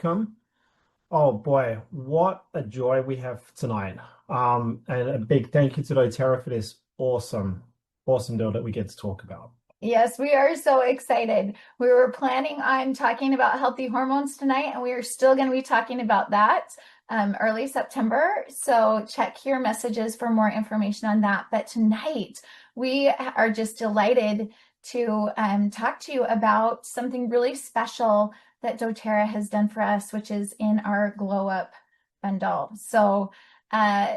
welcome. Oh boy, what a joy we have tonight. And a big thank you to doTERRA for this awesome deal that we get to talk about. Yes, we are so excited. We were planning on talking about healthy hormones tonight, and we are still going to be talking about that early September. So check your messages for more information on that. But tonight, we are just delighted to talk to you about something really special that doTERRA has done for us, which is in our Glō Up bundle. So uh,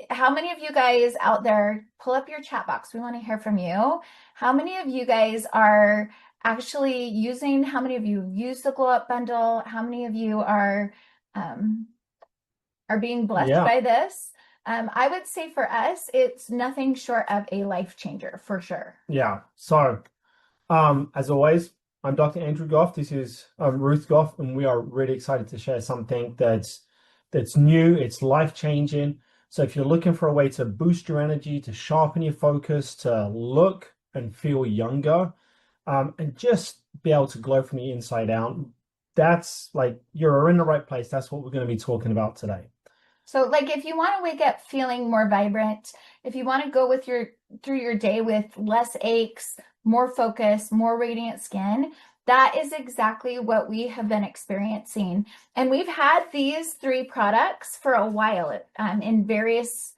how many of you guys out there, pull up your chat box. We want to hear from you. How many of you guys are actually using, how many of you use the Glō Up bundle? How many of you um, are being blessed Yeah, by this? I would say for us, it's nothing short of a life changer for sure. yeah. As always, I'm Dr. Andrew Goff. This is Ruth Goff, and we are really excited to share something that's new. It's life-changing. So if you're looking for a way to boost your energy, to sharpen your focus, to look and feel younger, and just be able to glow from the inside out, that's like you're in the right place. That's what we're going to be talking about today. So like if you want to wake up feeling more vibrant, if you want to go with through your day with less aches, more focus, more radiant skin, that is exactly what we have been experiencing. And we've had these three products for a while in various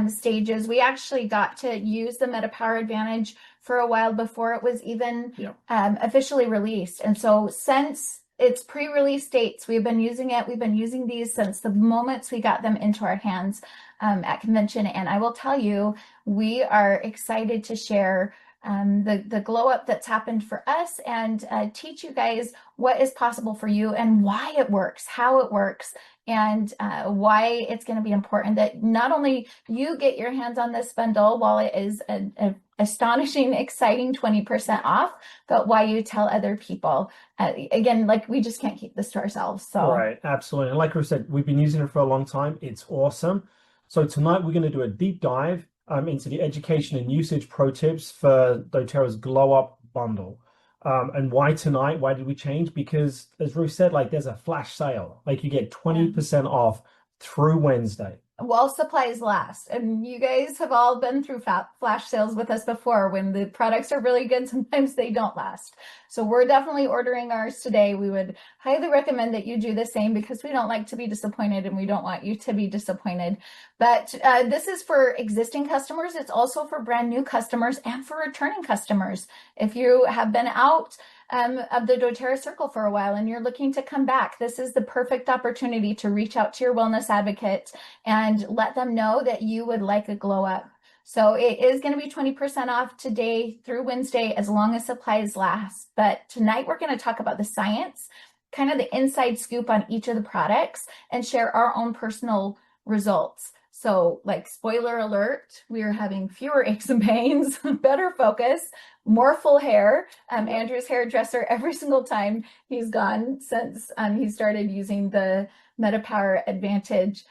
stages. We actually got to use the Meta Power Advantage for a while before it was even officially released. And so since its pre-release dates, we've been using it. We've been using these since the moments we got them into our hands at convention. And I will tell you, we are excited to share the glow up that's happened for us and teach you guys what is possible for you and why it works, how it works, and why it's going to be important that not only you get your hands on this bundle while it is an astonishing, exciting 20% off, but why you tell other people. Again, like we just can't keep this to ourselves. So Right, absolutely. And like we said, we've been using it for a long time. It's awesome. So tonight we're going to do a deep dive into the education and usage pro tips for doTERRA's Glō Up bundle. And why tonight? Why did we change? Because as Ruth said, like there's a flash sale. Like you get 20% off through Wednesday. while supplies last. And you guys have all been through flash sales with us before. When the products are really good, sometimes they don't last. So we're definitely ordering ours today. We would highly recommend that you do the same because we don't like to be disappointed and we don't want you to be disappointed. But this is for existing customers. It's also for brand new customers and for returning customers. If you have been out of the doTERRA circle for a while and you're looking to come back, this is the perfect opportunity to reach out to your wellness advocate and let them know that you would like a glow up. So it is going to be 20% off today through Wednesday as long as supplies last. But tonight we're going to talk about the science, kind of the inside scoop on each of the products, and share our own personal results. So like spoiler alert, we are having fewer aches and pains, better focus, more full hair. Andrew's hairdresser, every single time he's gone since he started using the Meta Power Advantage,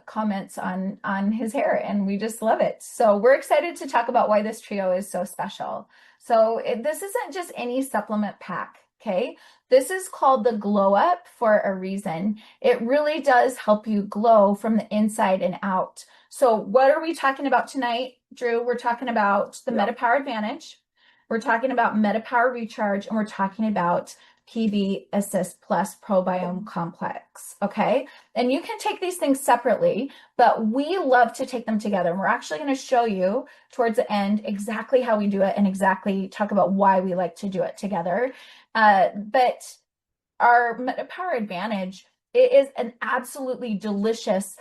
comments on his hair, and we just love it. So we're excited to talk about why this trio is so special. So this isn't just any supplement pack, okay? This is called the Glō Up for a reason. It really does help you glow from the inside and out. So what are we talking about tonight, Drew? We're talking about the Meta Power Advantage. We're talking about Meta Power Recharge, and we're talking about PB Assist Plus Probiome Complex, okay? And you can take these things separately, but we love to take them together. And we're actually going to show you towards the end exactly how we do it and exactly talk about why we like to do it together. But our Meta Power Advantage, it is an absolutely delicious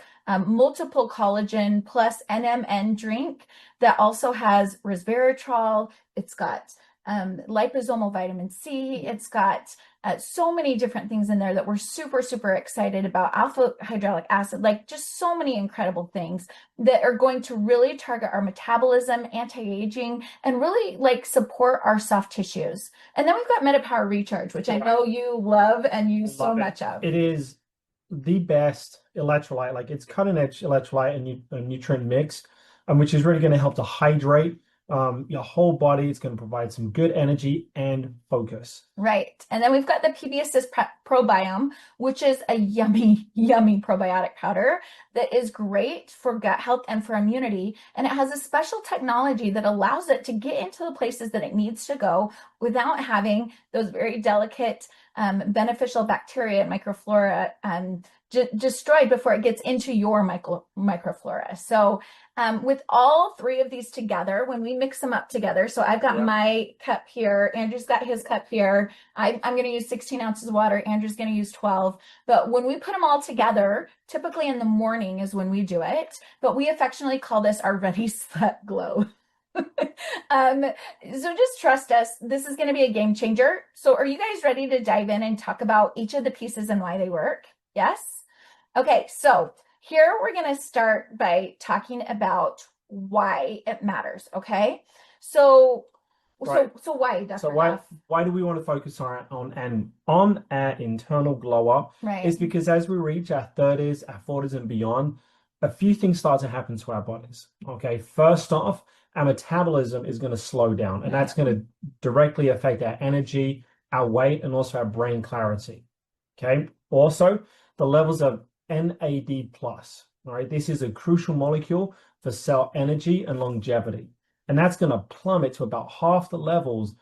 multiple collagen plus NMN drink that also has resveratrol. It's got liposomal vitamin C. It's got so many different things in there that we're super, super excited about. Alpha hydraulic acid, like just so many incredible things that are going to really target our metabolism, anti-aging, and really like support our soft tissues. And then we've got Meta Power Recharge, which I know you love and use so much of. It is the best electrolyte, like it's cutting edge electrolyte and nutrient mix, which is really going to help to hydrate your whole body. It's going to provide some good energy and focus. Right. And then we've got the PB Assist Probiome, which is a yummy, yummy probiotic powder that is great for gut health and for immunity. And it has a special technology that allows it to get into the places that it needs to go without having those very delicate, beneficial bacteria and microflora destroyed before it gets into your microflora. So with all three of these together, when we mix them up together, so I've got my cup here, Andrew's got his cup here. I'm going to use 16 ounces of water. Andrew's going to use 12. But when we put them all together, typically in the morning is when we do it, but we affectionately call this our Ready Set Glow. So just trust us. This is going to be a game changer. So are you guys ready to dive in and talk about each of the pieces and why they work? Yes? Okay, so here we're going to start by talking about why it matters, okay? So Right. so why, Dr. So Goff? why do we want to focus on our internal glow up? Right. Is because as we reach our 30s, our 40s and beyond, a few things start to happen to our bodies. Okay, first off, our metabolism is going to slow down, and that's going to directly affect our energy, our weight, and also our brain clarity. Okay, also the levels of NAD plus. All right, this is a crucial molecule for cell energy and longevity, and that's going to plummet to about half the levels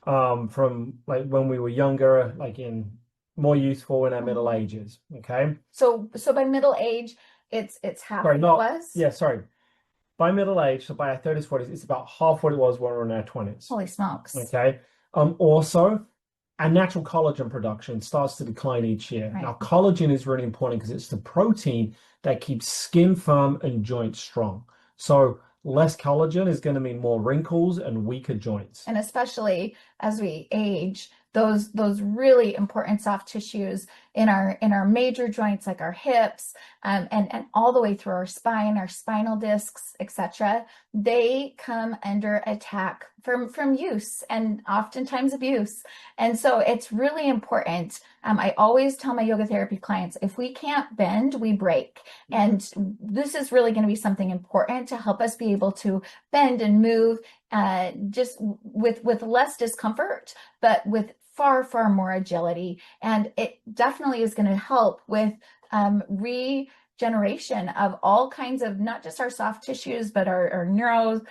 from like when we were younger, like in more youthful in our middle ages. Okay. So by middle age, it's half Sorry, what it was? Yeah, sorry. By middle age, so by our 30s, 40s, it's about half what it was when we were in our 20s. Holy smokes. Okay. Also, our natural collagen production starts to decline each year. Right. Now, collagen is really important because it's the protein that keeps skin firm and joints strong. So less collagen is going to mean more wrinkles and weaker joints. And especially as we age, those really important soft tissues in our major joints like our hips and all the way through our spine, our spinal discs, etc., they come under attack from use and oftentimes abuse. And so it's really important. I always tell my yoga therapy clients, if we can't bend, we break. And this is really going to be something important to help us be able to bend and move just with less discomfort, but with far, far more agility. And it definitely is going to help with regeneration of all kinds of, not just our soft tissues, but our neuro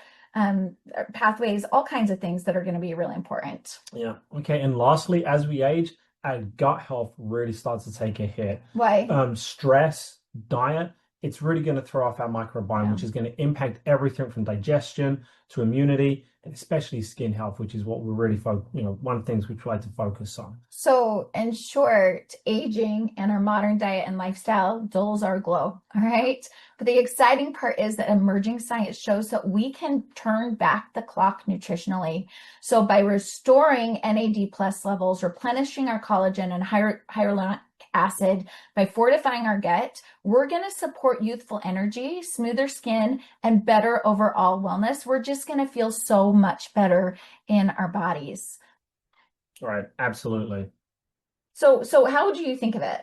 pathways, all kinds of things that are going to be really important. Yeah. Okay. And lastly, as we age, our gut health really starts to take a hit. Why? Stress, diet, it's really going to throw off our microbiome, which is going to impact everything from digestion to immunity, and especially skin health, which is what we're really one of the things we try to focus on. So in short, aging and our modern diet and lifestyle dulls our glow, all right? But the exciting part is that emerging science shows that we can turn back the clock nutritionally. So by restoring NAD plus levels, replenishing our collagen and hyaluronic acid, by fortifying our gut, we're going to support youthful energy, smoother skin, and better overall wellness. We're just going to feel so much better in our bodies. Right, absolutely. So how would you think of it?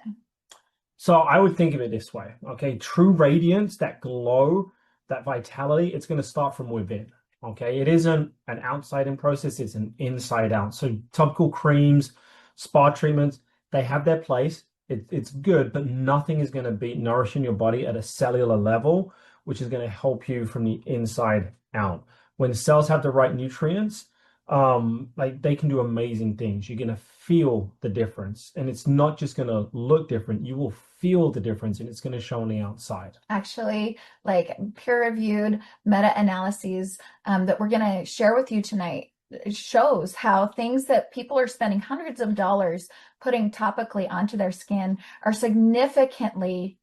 So I would think of it this way, okay? True radiance, that glow, that vitality, it's going to start from within, okay? It isn't an outside-in process, it's an inside-out. So topical creams, spa treatments, they have their place. It's good, but nothing is going to beat nourishing your body at a cellular level, which is going to help you from the inside out. When cells have the right nutrients, like they can do amazing things. You're going to feel the difference, and it's not just going to look different. You will feel the difference, and it's going to show on the outside. Actually, like peer-reviewed meta-analyses that we're going to share with you tonight, it shows how things that people are spending hundreds of dollars putting topically onto their skin are significantly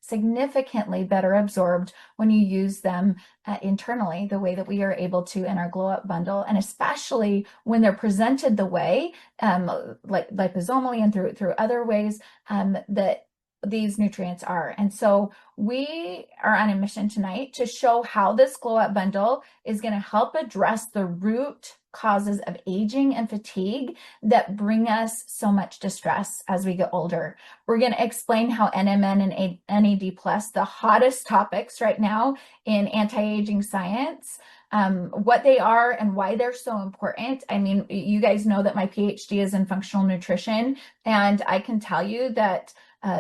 better absorbed when you use them internally, the way that we are able to in our Glō Up bundle, and especially when they're presented the way, like liposomally and through other ways that these nutrients are. And so we are on a mission tonight to show how this Glō Up bundle is going to help address the root causes of aging and fatigue that bring us so much distress as we get older. We're going to explain how NMN and NAD+, the hottest topics right now in anti-aging science, what they are and why they're so important. I mean, you guys know that my PhD is in functional nutrition, and I can tell you that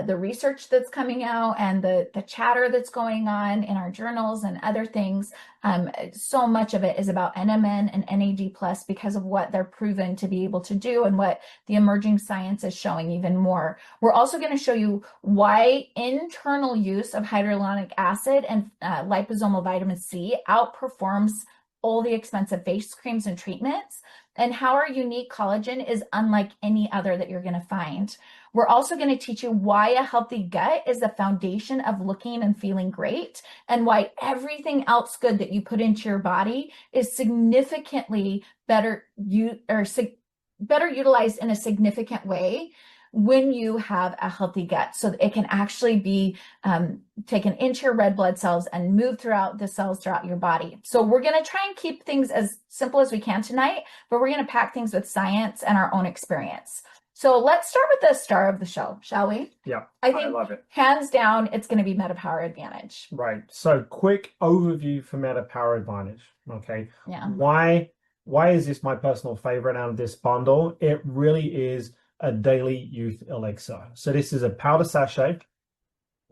the research that's coming out and the chatter that's going on in our journals and other things, so much of it is about NMN and NAD plus because of what they're proven to be able to do and what the emerging science is showing even more. We're also going to show you why internal use of hyaluronic acid and liposomal vitamin C outperforms all the expensive face creams and treatments, and how our unique collagen is unlike any other that you're going to find. We're also going to teach you why a healthy gut is the foundation of looking and feeling great, and why everything else good that you put into your body is significantly better utilized in a significant way when you have a healthy gut, so that it can actually be taken into your red blood cells and move throughout the cells throughout your body. So we're going to try and keep things as simple as we can tonight, but we're going to pack things with science and our own experience. So let's start with the star of the show, shall we? Yeah, I think love it. Hands down, it's going to be Meta Power Advantage. Right. So quick overview for Meta Power Advantage. Okay. Yeah. Why is this my personal favorite out of this bundle? It really is a daily youth elixir. So this is a powder sachet.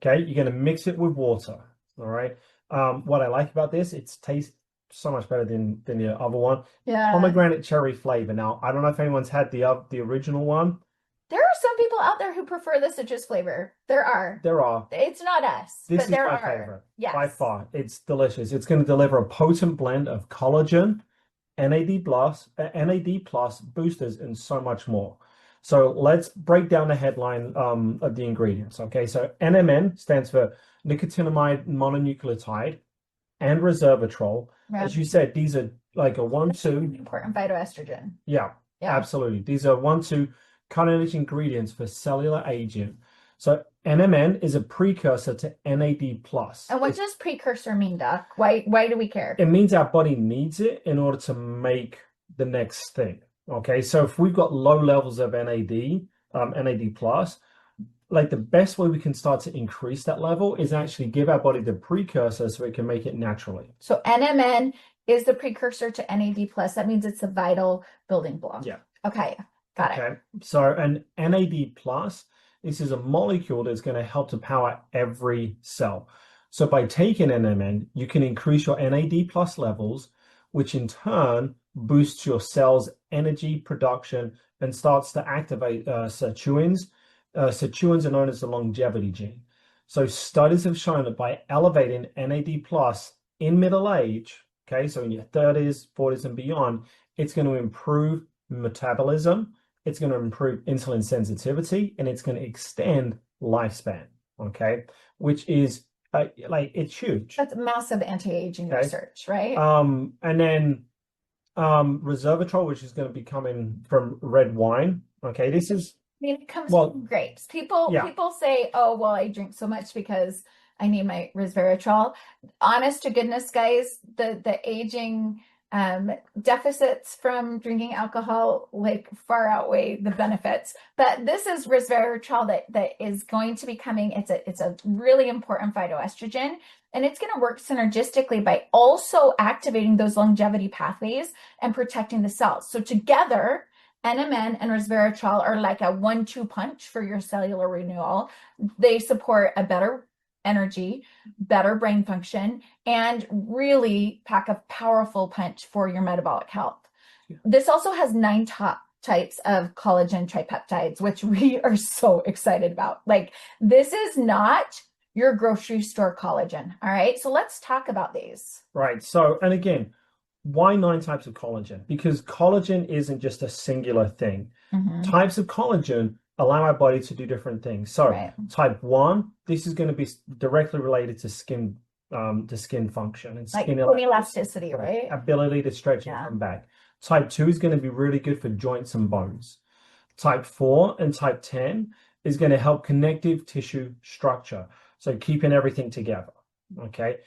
Okay. You're going to mix it with water. All right. What I like about this, it tastes so much better than the other one. Yeah. Pomegranate cherry flavor. Now, I don't know if anyone's had the original one. There are some people out there who prefer the citrus flavor. There are. It's not us, this but is there my are. favorite. Yes. By far. It's delicious. It's going to deliver a potent blend of collagen, NAD plus boosters, and so much more. So let's break down the headline of the ingredients. Okay, so NMN stands for nicotinamide mononucleotide and resveratrol. Yeah. As you said, these are like a 1-2 important phytoestrogen. Yeah, absolutely. These are 1-2 cutting-edge ingredients for cellular aging. So NMN is a precursor to NAD plus. And what does precursor mean, Doc? Why do we care? It means our body needs it in order to make the next thing. Okay, so if we've got low levels of NAD plus, like the best way we can start to increase that level is actually give our body the precursor so it can make it naturally. So NMN is the precursor to NAD plus. That means it's a vital building block. Yeah. Okay, got it. Okay, so an NAD plus, this is a molecule that's going to help to power every cell. So by taking NMN, you can increase your NAD plus levels, which in turn boosts your cell's energy production and starts to activate sirtuins. Sirtuins are known as the longevity gene. So studies have shown that by elevating NAD plus in middle age, okay, so in your 30s, 40s, and beyond, it's going to improve metabolism, it's going to improve insulin sensitivity, and it's going to extend lifespan, okay, which is like it's huge. That's massive anti-aging research, right? And then resveratrol, which is going to be coming from red wine. Okay, this is it comes from grapes. People say, "Oh, well, I drink so much because I need my resveratrol." Honest to goodness, guys, the aging deficits from drinking alcohol like far outweigh the benefits. But this is resveratrol that is going to be coming. It's a really important phytoestrogen, and it's going to work synergistically by also activating those longevity pathways and protecting the cells. So together, NMN and resveratrol are like a 1-2 punch for your cellular renewal. They support a better energy, better brain function, and really pack a powerful punch for your metabolic health. This also has 9 top types of collagen tripeptides, which we are so excited about. Like, this is not your grocery store collagen. All right, so let's talk about these. Right. So, and again, why 9 types of collagen? Because collagen isn't just a singular thing. Types of collagen allow our body to do different things. So type 1, this is going to be directly related to skin function and skin elasticity, right? Ability to stretch and come back. Type 2 is going to be really good for joints and bones. Type 4 and type 10 is going to help connective tissue structure, so keeping everything together. Okay.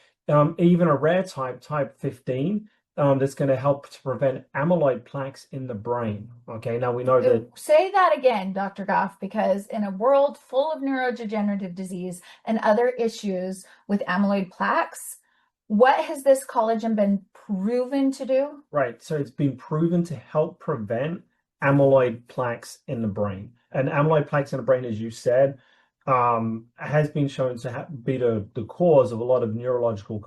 Even a rare type 15, that's going to help to prevent amyloid plaques in the brain. Okay, now we know that. Say that again, Dr. Goff, because in a world full of neurodegenerative disease and other issues with amyloid plaques, What has this collagen been proven to do? Right. So it's been proven to help prevent amyloid plaques in the brain. And amyloid plaques in the brain, as you said, has been shown to be the cause of a lot of neurological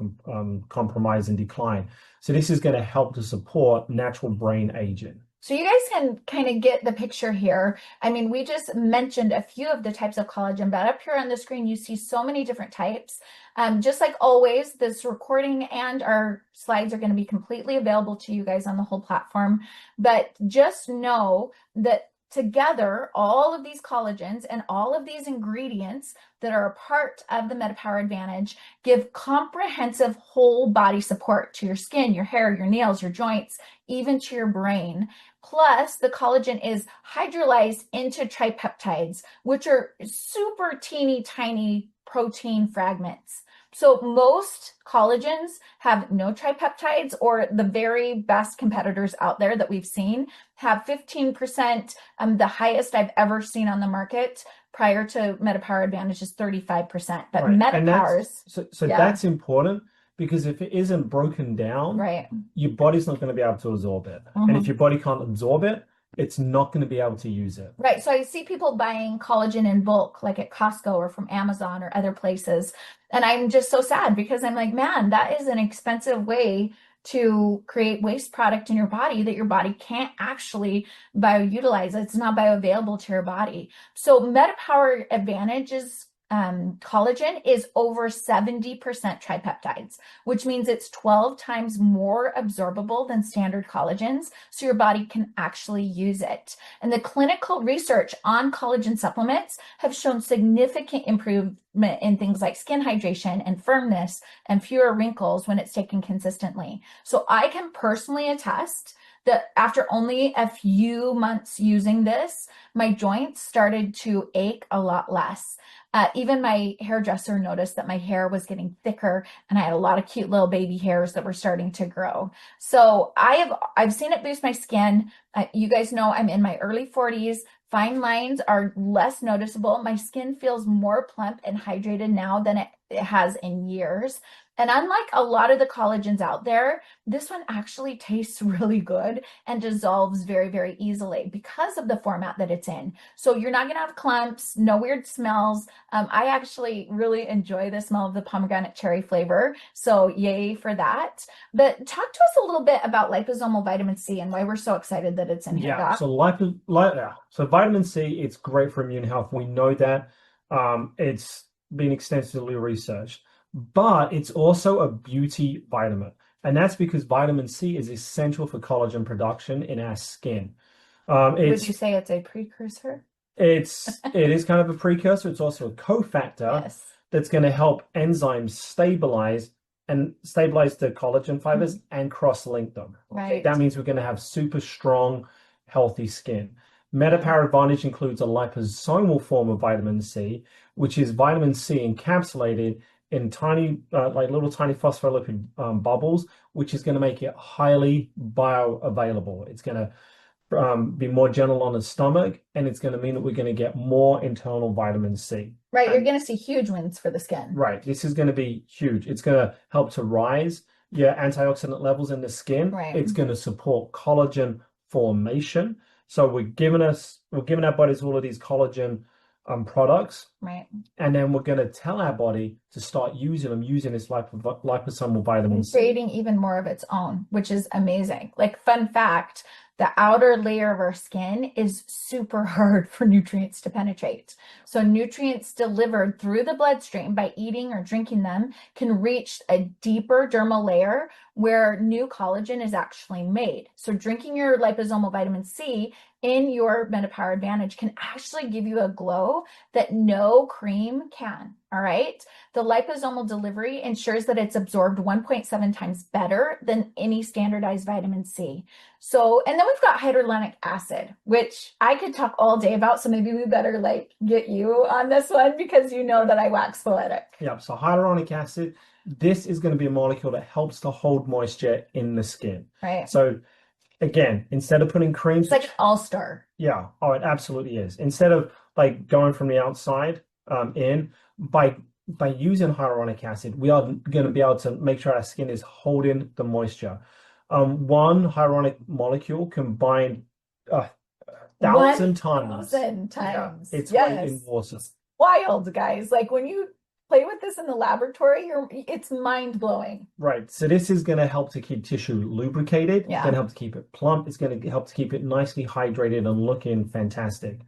compromise and decline. So this is going to help to support natural brain aging. So you guys can kind of get the picture here. I mean, we just mentioned a few of the types of collagen, but up here on the screen, you see so many different types. Just like always, this recording and our slides are going to be completely available to you guys on the whole platform. But just know that together, all of these collagens and all of these ingredients that are a part of the MetaPower Advantage give comprehensive whole body support to your skin, your hair, your nails, your joints, even to your brain. Plus, the collagen is hydrolyzed into tripeptides, which are super teeny tiny protein fragments. So most collagens have no tripeptides, or the very best competitors out there that we've seen have 15%. The highest I've ever seen on the market prior to MetaPower Advantage is 35%. But Right. MetaPowers, So that's important, because if it isn't broken down, right, your body's not going to be able to absorb it. And if your body can't absorb it, it's not going to be able to use it. right. So I see people buying collagen in bulk, like at Costco or from Amazon or other places. And I'm just so sad, because I'm like, man, that is an expensive way to create waste product in your body that your body can't actually bioutilize. It's not bioavailable to your body. So MetaPower Advantage is collagen is over 70% tripeptides, which means it's 12 times more absorbable than standard collagens, so your body can actually use it. And the clinical research on collagen supplements have shown significant improvement in things like skin hydration and firmness and fewer wrinkles when it's taken consistently. So I can personally attest that after only a few months using this, my joints started to ache a lot less. Even my hairdresser noticed that my hair was getting thicker, and I had a lot of cute little baby hairs that were starting to grow. So I've seen it boost my skin. You guys know I'm in my early 40s. Fine lines are less noticeable. My skin feels more plump and hydrated now than it has in years. And unlike a lot of the collagens out there, this one actually tastes really good and dissolves very, very easily because of the format that it's in. So you're not going to have clumps, no weird smells. I actually really enjoy the smell of the pomegranate cherry flavor. So yay for that. But talk to us a little bit about liposomal vitamin C and why we're so excited that it's in here, Doc. So vitamin C, it's great for immune health. We know that. It's been extensively researched. But it's also a beauty vitamin. And that's because vitamin C is essential for collagen production in our skin. Would you say it's a precursor? It is kind of a precursor. It's also a cofactor Yes. that's going to help enzymes stabilize the collagen fibers and cross-link them. Right. That means we're going to have super strong, healthy skin. MetaPower Advantage includes a liposomal form of vitamin C, which is vitamin C encapsulated in tiny, like little tiny phospholipid bubbles, which is going to make it highly bioavailable. It's going to be more gentle on the stomach, and it's going to mean that we're going to get more internal vitamin C. Right, you're going to see huge wins for the skin. Right, this is going to be huge. It's going to help to rise your antioxidant levels in the skin. Right. It's going to support collagen formation. So we're giving our bodies all of these collagen products, right? And then we're going to tell our body to start using this liposomal vitamin C, creating even more of its own, which is amazing. Like, fun fact, the outer layer of our skin is super hard for nutrients to penetrate. So nutrients delivered through the bloodstream by eating or drinking them can reach a deeper dermal layer where new collagen is actually made. So drinking your liposomal vitamin C in your MetaPower Advantage can actually give you a glow that no cream can. All right. The liposomal delivery ensures that it's absorbed 1.7 times better than any standardized vitamin C. So, and then we've got hyaluronic acid, which I could talk all day about. So maybe we better get you on this one, because you know that I wax poetic. Yeah. So hyaluronic acid, this is going to be a molecule that helps to hold moisture in the skin. Right. So again, instead of putting creams, it's like an all-star. Yeah. Oh, it absolutely is. Instead of going from the outside in, by by using hyaluronic acid, we are going to be able to make sure our skin is holding the moisture. One hyaluronic molecule can bind 1,000 times. 1,000 Yeah, times. its weight in Yes. water. It's wild, guys. Like when you play with this in the laboratory, it's mind blowing. Right. So this is going to help to keep tissue lubricated. It's going Yeah. to help to keep it plump. It's going to help to keep it nicely hydrated and looking fantastic.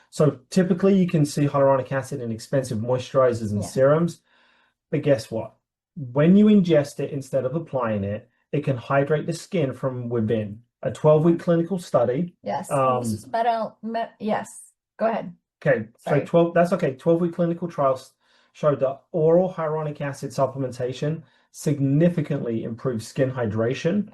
So typically you can see hyaluronic acid in expensive moisturizers and Yeah. serums. But guess what? When you ingest it instead of applying it, it can hydrate the skin from within. A 12-week clinical study. Yes. Um, Yes. Go ahead. Okay, so Sorry. 12, that's okay. 12-week clinical trials showed that oral hyaluronic acid supplementation significantly improved skin hydration,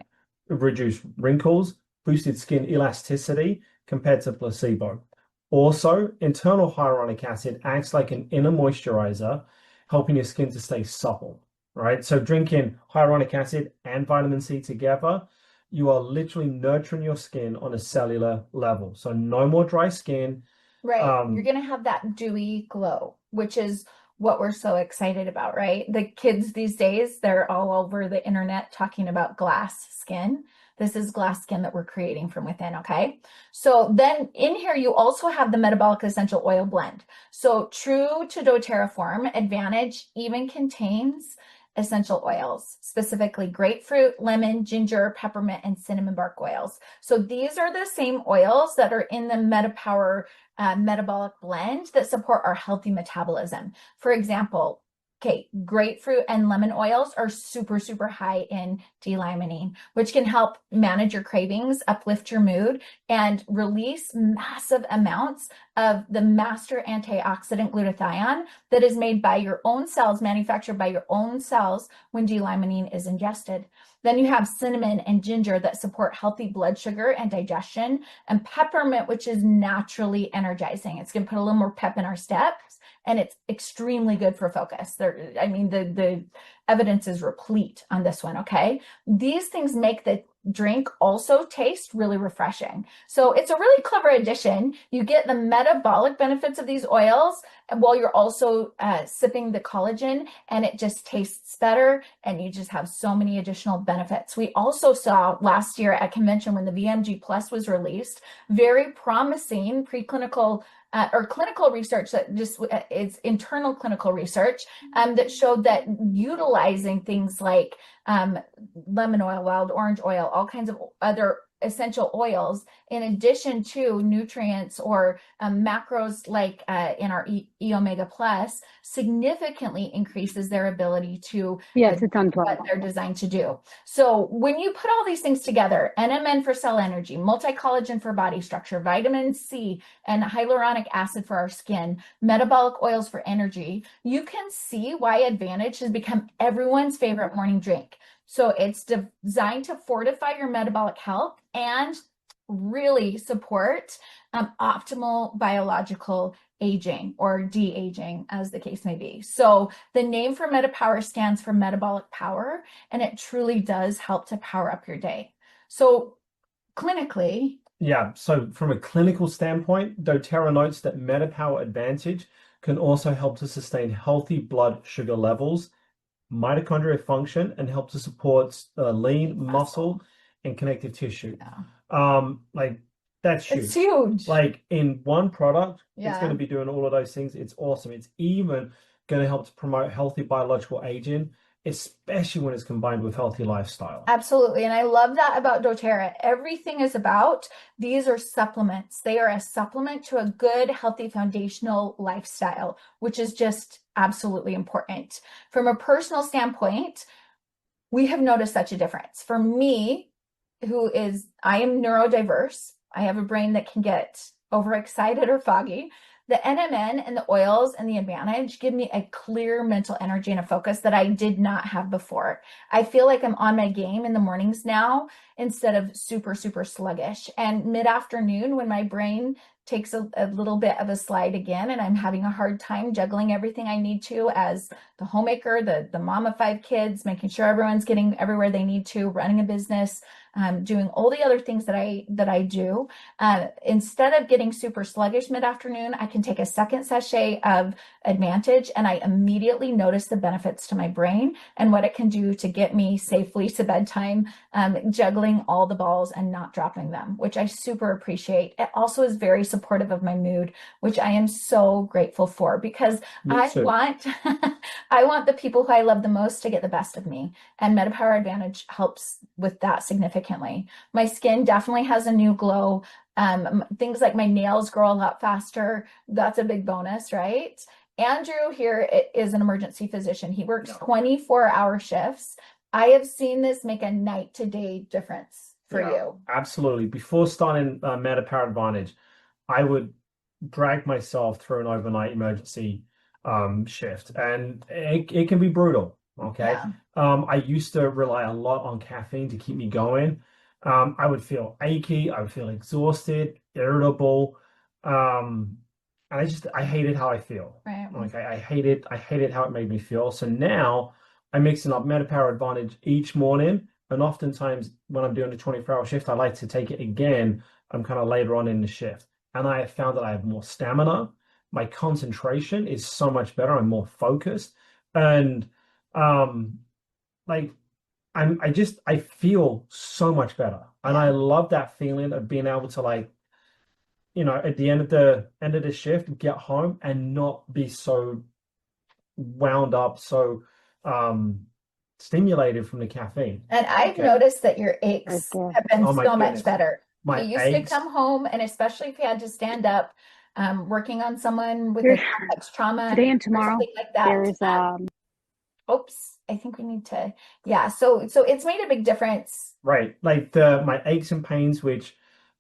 reduced wrinkles, boosted skin elasticity compared to placebo. Also, internal hyaluronic acid acts like an inner moisturizer, helping your skin to stay supple, right? So drinking hyaluronic acid and vitamin C together, you are literally nurturing your skin on a cellular level. So no more dry skin. Right. You're going to have that dewy glow, which is what we're so excited about, right? The kids these days, they're all over the internet talking about glass skin. This is glass skin that we're creating from within, okay? So then in here, you also have the metabolic essential oil blend. So true to doTERRA form, Advantage even contains essential oils, specifically grapefruit, lemon, ginger, peppermint, and cinnamon bark oils. So these are the same oils that are in the MetaPower metabolic blend that support our healthy metabolism. For example, okay, grapefruit and lemon oils are super, super high in D-limonene, which can help manage your cravings, uplift your mood, and release massive amounts of the master antioxidant glutathione that is made by your own cells, manufactured by your own cells when D-limonene is ingested. Then you have cinnamon and ginger that support healthy blood sugar and digestion, and peppermint, which is naturally energizing. It's going to put a little more pep in our steps, and it's extremely good for focus. I mean, the evidence is replete on this one, okay? These things make the drink also taste really refreshing. So it's a really clever addition. You get the metabolic benefits of these oils while you're also sipping the collagen, and it just tastes better, and you just have so many additional benefits. We also saw last year at convention when the VMG Plus was released, very promising preclinical or clinical research that just is internal clinical research that showed that utilizing things like lemon oil, wild orange oil, all kinds of other essential oils, in addition to nutrients or macros like in our E Omega Plus, significantly increases their ability to Yes, it's on what they're designed to do. So when you put all these things together, NMN for cell energy, multi-collagen for body structure, vitamin C, and hyaluronic acid for our skin, metabolic oils for energy, you can see why Advantage has become everyone's favorite morning drink. So it's designed to fortify your metabolic health and really support optimal biological aging or de-aging, as the case may be. So the name for MetaPower stands for metabolic power, and it truly does help to power up your day. So clinically, Yeah, so from a clinical standpoint, doTERRA notes that MetaPower Advantage can also help to sustain healthy blood sugar levels, mitochondrial function, and help to support lean muscle and connective tissue. yeah, Like that's huge. it's huge. Like in one product, it's Yeah. going to be doing all of those things. It's awesome. It's even going to help to promote healthy biological aging, especially when it's combined with healthy lifestyle. Absolutely. And I love that about doTERRA. Everything is about, these are supplements. They are a supplement to a good, healthy, foundational lifestyle, which is just absolutely important. From a personal standpoint, we have noticed such a difference. For me, I am neurodiverse. I have a brain that can get overexcited or foggy. The NMN and the oils and the Advantage give me a clear mental energy and a focus that I did not have before. I feel like I'm on my game in the mornings now instead of super, super sluggish. And mid-afternoon, when my brain takes a little bit of a slide again, and I'm having a hard time juggling everything I need to as the homemaker, the mom of 5 kids, making sure everyone's getting everywhere they need to, running a business, doing all the other things that I do. Instead of getting super sluggish mid-afternoon, I can take a second sachet of Advantage, and I immediately notice the benefits to my brain and what it can do to get me safely to bedtime, juggling all the balls and not dropping them, which I super appreciate. It also is very supportive of my mood, which I am so grateful for, because I want I want the people who I love the most to get the best of me, and MetaPower Advantage helps with that significantly. My skin definitely has a new glow. Things like my nails grow a lot faster. That's a big bonus, right? Andrew here is an emergency physician. He works 24-hour shifts. I have seen this make a night to day difference for you. Absolutely. Before starting MetaPower Advantage, I would drag myself through an overnight emergency shift, and it can be brutal. Okay. I used to rely a lot on caffeine to keep me going. I would feel achy, I would feel exhausted, irritable. And I hated how I feel. Right. Like I hated how it made me feel. So now I'm mixing up MetaPower Advantage each morning. And oftentimes when I'm doing a 24-hour shift, I like to take it again. I'm kind of later on in the shift. And I have found that I have more stamina. My concentration is so much better. I'm more focused. And like I feel so much better. And I love that feeling of being able to, like, at the end of the shift, get home and not be so wound up, so stimulated from the caffeine. And I've noticed that your aches have been so much better. My You used aches, to come home, and especially if you had to stand up, working on someone with a complex trauma today and tomorrow, or something like that. there's Oops, I think we need to, so it's made a big difference. Right. Like my aches and pains, which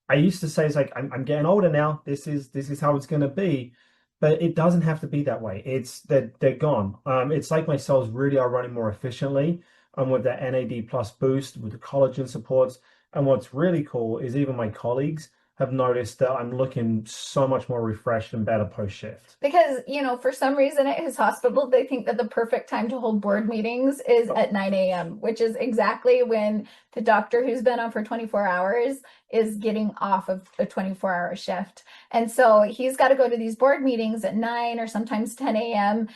I used to say is like, I'm getting older now. This is how it's going to be, but it doesn't have to be that way. It's that they're gone. It's like my cells really are running more efficiently, with that NAD plus boost, with the collagen supports. And what's really cool is even my colleagues have noticed that I'm looking so much more refreshed and better post shift. Because, for some reason at his hospital, they think that the perfect time to hold board meetings is at 9 a.m., which is exactly when the doctor who's been on for 24 hours is getting off of a 24-hour shift. And so he's got to go to these board meetings at 9 or sometimes 10 a.m.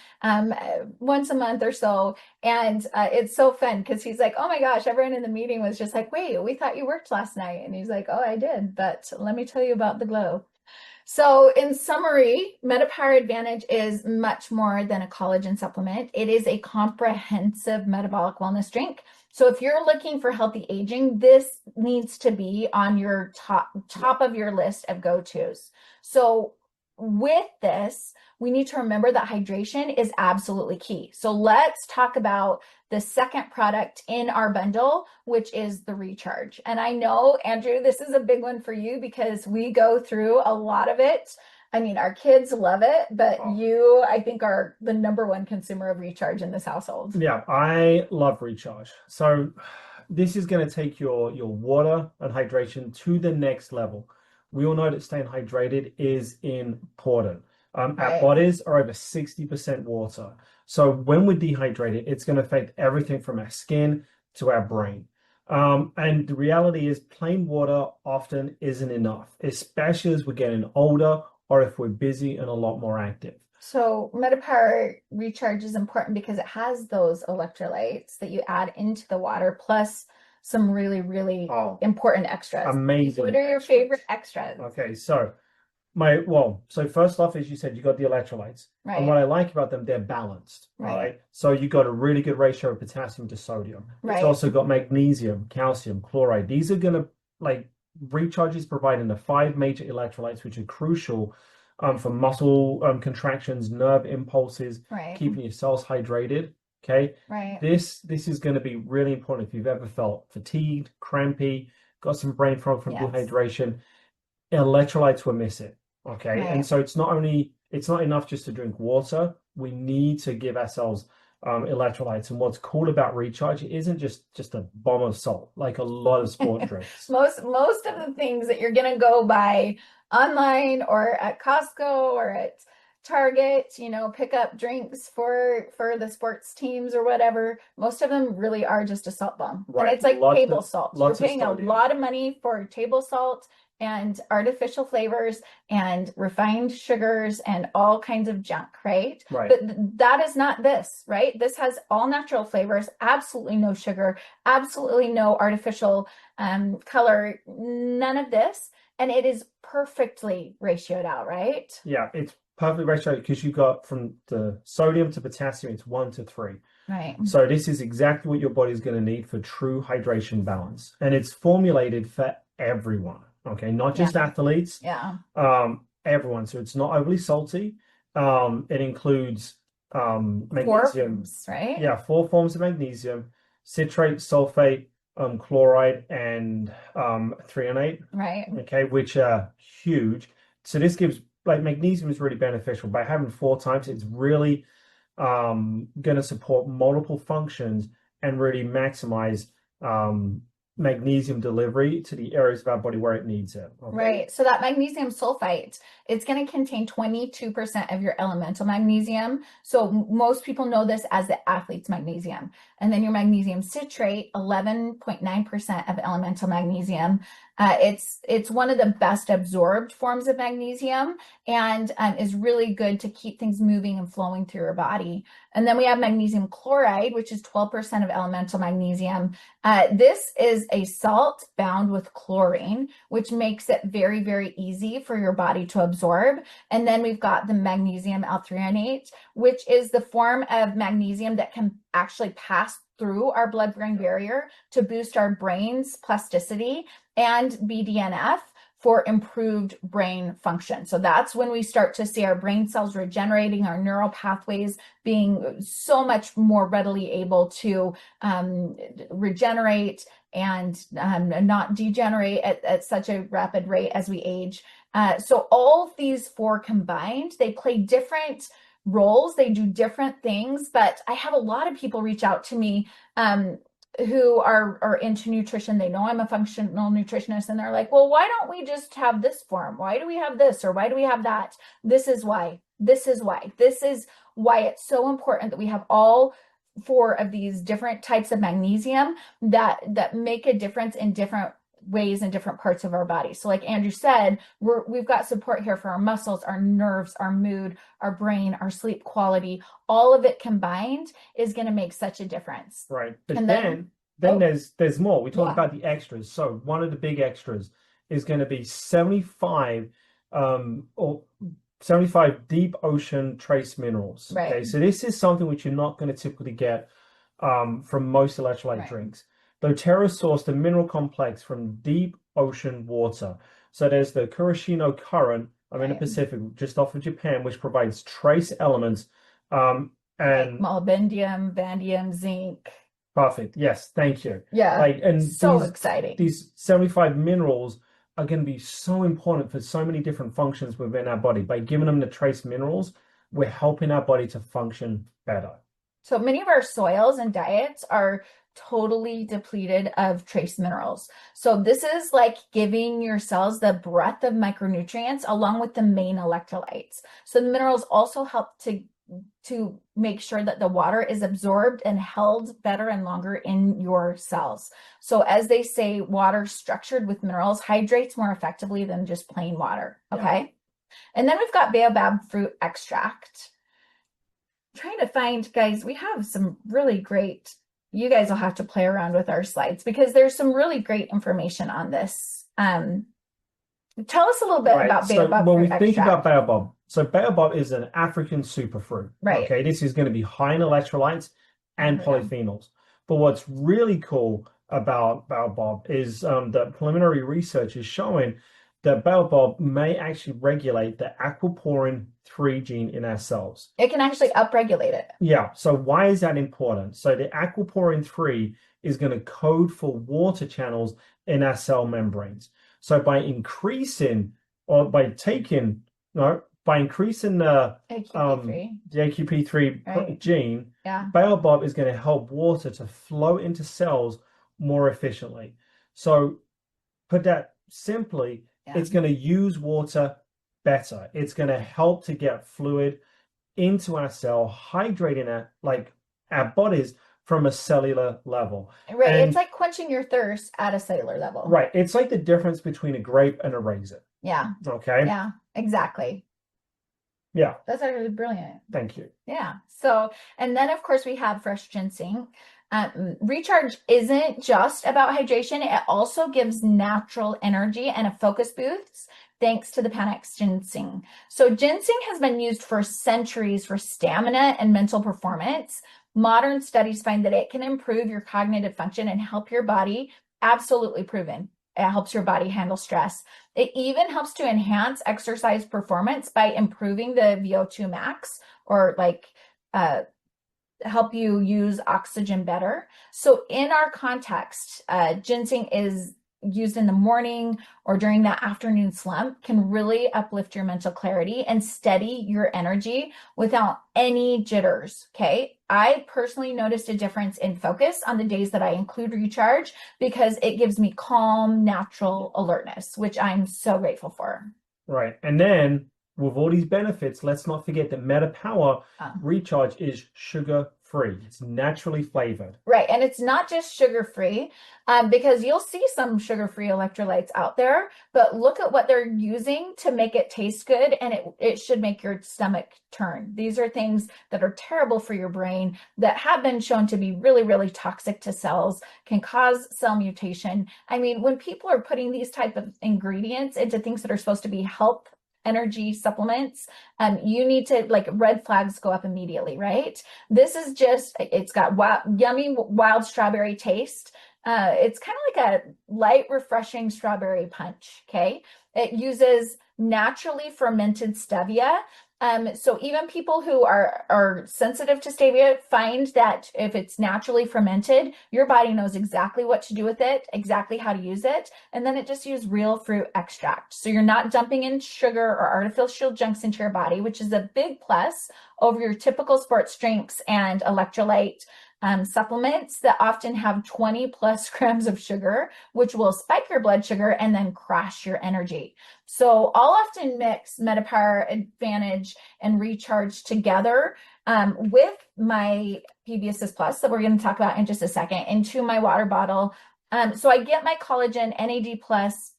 Once a month or so. And it's so fun because he's like, oh my gosh, everyone in the meeting was just like, wait, we thought you worked last night. And he's like, oh, I did. But let me tell you about the Glō. So in summary, MetaPower Advantage is much more than a collagen supplement. It is a comprehensive metabolic wellness drink. So if you're looking for healthy aging, this needs to be on your top of your list of go-tos. So with this, we need to remember that hydration is absolutely key. So let's talk about the second product in our bundle, which is the recharge. And I know, Andrew, this is a big one for you because we go through a lot of it. I mean, our kids love it, but you, I think, are the number one consumer of recharge in this household. Yeah, I love recharge. So this is going to take your water and hydration to the next level. We all know that staying hydrated is important. Our bodies are over 60% water. So when we're dehydrated, it's going to affect everything from our skin to our brain. And the reality is plain water often isn't enough, especially as we're getting older or if we're busy and a lot more active. So MetaPower Recharge is important because it has those electrolytes that you add into the water, plus some really, really important extras. Amazing. What are your favorite extras? Okay, so first off, as you said, you got the electrolytes. Right. And what I like about them, they're balanced. Right. So you got a really good ratio of potassium to sodium. Right. It's also got magnesium, calcium, chloride. These are gonna, like, recharge is providing the 5 major electrolytes, which are crucial for muscle contractions, nerve impulses, keeping your cells hydrated. Okay. Right. This is going to be really important if you've ever felt fatigued, crampy, got some brain fog from dehydration. Electrolytes were missing. Okay. Right. And so it's not enough just to drink water. We need to give ourselves electrolytes. And what's cool about recharge, it isn't just a bomb of salt like a lot of sport drinks. Most of the things that you're gonna go buy online or at Costco or at Target, pick up drinks for the sports teams or whatever. Most of them really are just a salt bomb. And Right. it's like table salt. You're Lots of paying a sodium. lot of money for table salt and artificial flavors and refined sugars and all kinds of junk, right? Right. But that is not this, right? This has all natural flavors, absolutely no sugar, absolutely no artificial color, none of this. And it is perfectly ratioed out, right? Yeah, it's perfectly ratioed because you got from the sodium to potassium, it's 1 to 3. Right. So this is exactly what your body's going to need for true hydration balance. And it's formulated for everyone. Okay, not just athletes. Yeah. Everyone. So it's not overly salty. It includes magnesium. 4 forms, right? Yeah, 4 forms of magnesium, citrate, sulfate, chloride, and threonate. Right. Okay, which are huge. So this gives, like, magnesium is really beneficial. By having 4 times, it's really going to support multiple functions and really maximize magnesium delivery to the areas of our body where it needs it. Okay? Right. So that magnesium sulfite, it's going to contain 22% of your elemental magnesium. So most people know this as the athlete's magnesium. And then your magnesium citrate, 11.9% of elemental magnesium. It's one of the best absorbed forms of magnesium and is really good to keep things moving and flowing through your body. And then we have magnesium chloride, which is 12% of elemental magnesium. This is a salt bound with chlorine, which makes it very, very easy for your body to absorb. And then we've got the magnesium L-threonate, which is the form of magnesium that can actually pass through our blood-brain barrier to boost our brain's plasticity and BDNF for improved brain function. So that's when we start to see our brain cells regenerating, our neural pathways being so much more readily able to regenerate and not degenerate at such a rapid rate as we age. So all of these 4 combined, they play different roles, they do different things, but I have a lot of people reach out to me who are into nutrition. They know I'm a functional nutritionist and they're like, well, why don't we just have this form? Why do we have this? Or why do we have that? This is why. This is why. This is why it's so important that we have all 4 of these different types of magnesium that make a difference in different ways in different parts of our body. So like Andrew said, we've got support here for our muscles, our nerves, our mood, our brain, our sleep quality. All of it combined is going to make such a difference. Right. But and then there's more. We talked about the extras. So one of the big extras is going to be 75 deep ocean trace minerals. Right. Okay. So this is something which you're not going to typically get from most electrolyte drinks. doTERRA sourced a mineral complex from deep ocean water. So there's the Kurashino Current in the Pacific, just off of Japan, which provides trace elements and like molybdenum, vanadium, zinc. Perfect. Yes, thank you. Yeah. And so exciting. These 75 minerals are going to be so important for so many different functions within our body. By giving them the trace minerals, we're helping our body to function better. So many of our soils and diets are totally depleted of trace minerals. So this is like giving your cells the breadth of micronutrients along with the main electrolytes. So the minerals also help to make sure that the water is absorbed and held better and longer in your cells. So as they say, water structured with minerals hydrates more effectively than just plain water. Okay. Yeah. And then we've got baobab fruit extract. I'm trying to find, guys, we have some really great, you guys will have to play around with our slides because there's some really great information on this. Tell us a little bit about baobab. So when we think about baobab, so baobab is an African superfruit. Right. Okay, this is going to be high in electrolytes and polyphenols. But what's really cool about baobab is that preliminary research is showing that baobab may actually regulate the aquaporin 3 gene in our cells. It can actually upregulate it. Yeah. So why is that important? So the aquaporin 3 is going to code for water channels in our cell membranes. So by increasing or by taking, by increasing the AQP3 gene, baobab is going to help water to flow into cells more efficiently. So put that simply, it's going to use water better. It's going to help to get fluid into our cell, hydrating it like our bodies from a cellular level. Right. And It's like quenching your thirst at a cellular level. right, it's like the difference between a grape and a raisin. Yeah. Okay. Yeah, exactly. Yeah. That's actually brilliant. Thank you. Yeah. So, and then of course we have fresh ginseng. Recharge isn't just about hydration. It also gives natural energy and a focus boost thanks to the Panax ginseng. So ginseng has been used for centuries for stamina and mental performance. Modern studies find that it can improve your cognitive function and help your body, absolutely proven. It helps your body handle stress. It even helps to enhance exercise performance by improving the VO2 max, or like help you use oxygen better. So in our context, ginseng is used in the morning or during that afternoon slump, can really uplift your mental clarity and steady your energy without any jitters. Okay. I personally noticed a difference in focus on the days that I include recharge because it gives me calm, natural alertness, which I'm so grateful for. Right. And then with all these benefits, let's not forget that Meta Power Recharge is sugar free. It's naturally flavored. Right. And it's not just sugar free, because you'll see some sugar free electrolytes out there, but look at what they're using to make it taste good, and it should make your stomach turn. These are things that are terrible for your brain, that have been shown to be really, really toxic to cells, can cause cell mutation. I mean, when people are putting these type of ingredients into things that are supposed to be health energy supplements, you need to, like, red flags go up immediately, right? This is just, it's got yummy wild strawberry taste. It's kind of like a light, refreshing strawberry punch. Okay. It uses naturally fermented stevia. So even people who are sensitive to stevia find that if it's naturally fermented, your body knows exactly what to do with it, exactly how to use it. And then it just uses real fruit extract. So you're not dumping in sugar or artificial junks into your body, which is a big plus over your typical sports drinks and electrolyte supplements that often have 20 plus grams of sugar, which will spike your blood sugar and then crash your energy. So I'll often mix MetaPower Advantage and Recharge together with my PB Assist Plus that we're going to talk about in just a second into my water bottle. So I get my collagen, NAD plus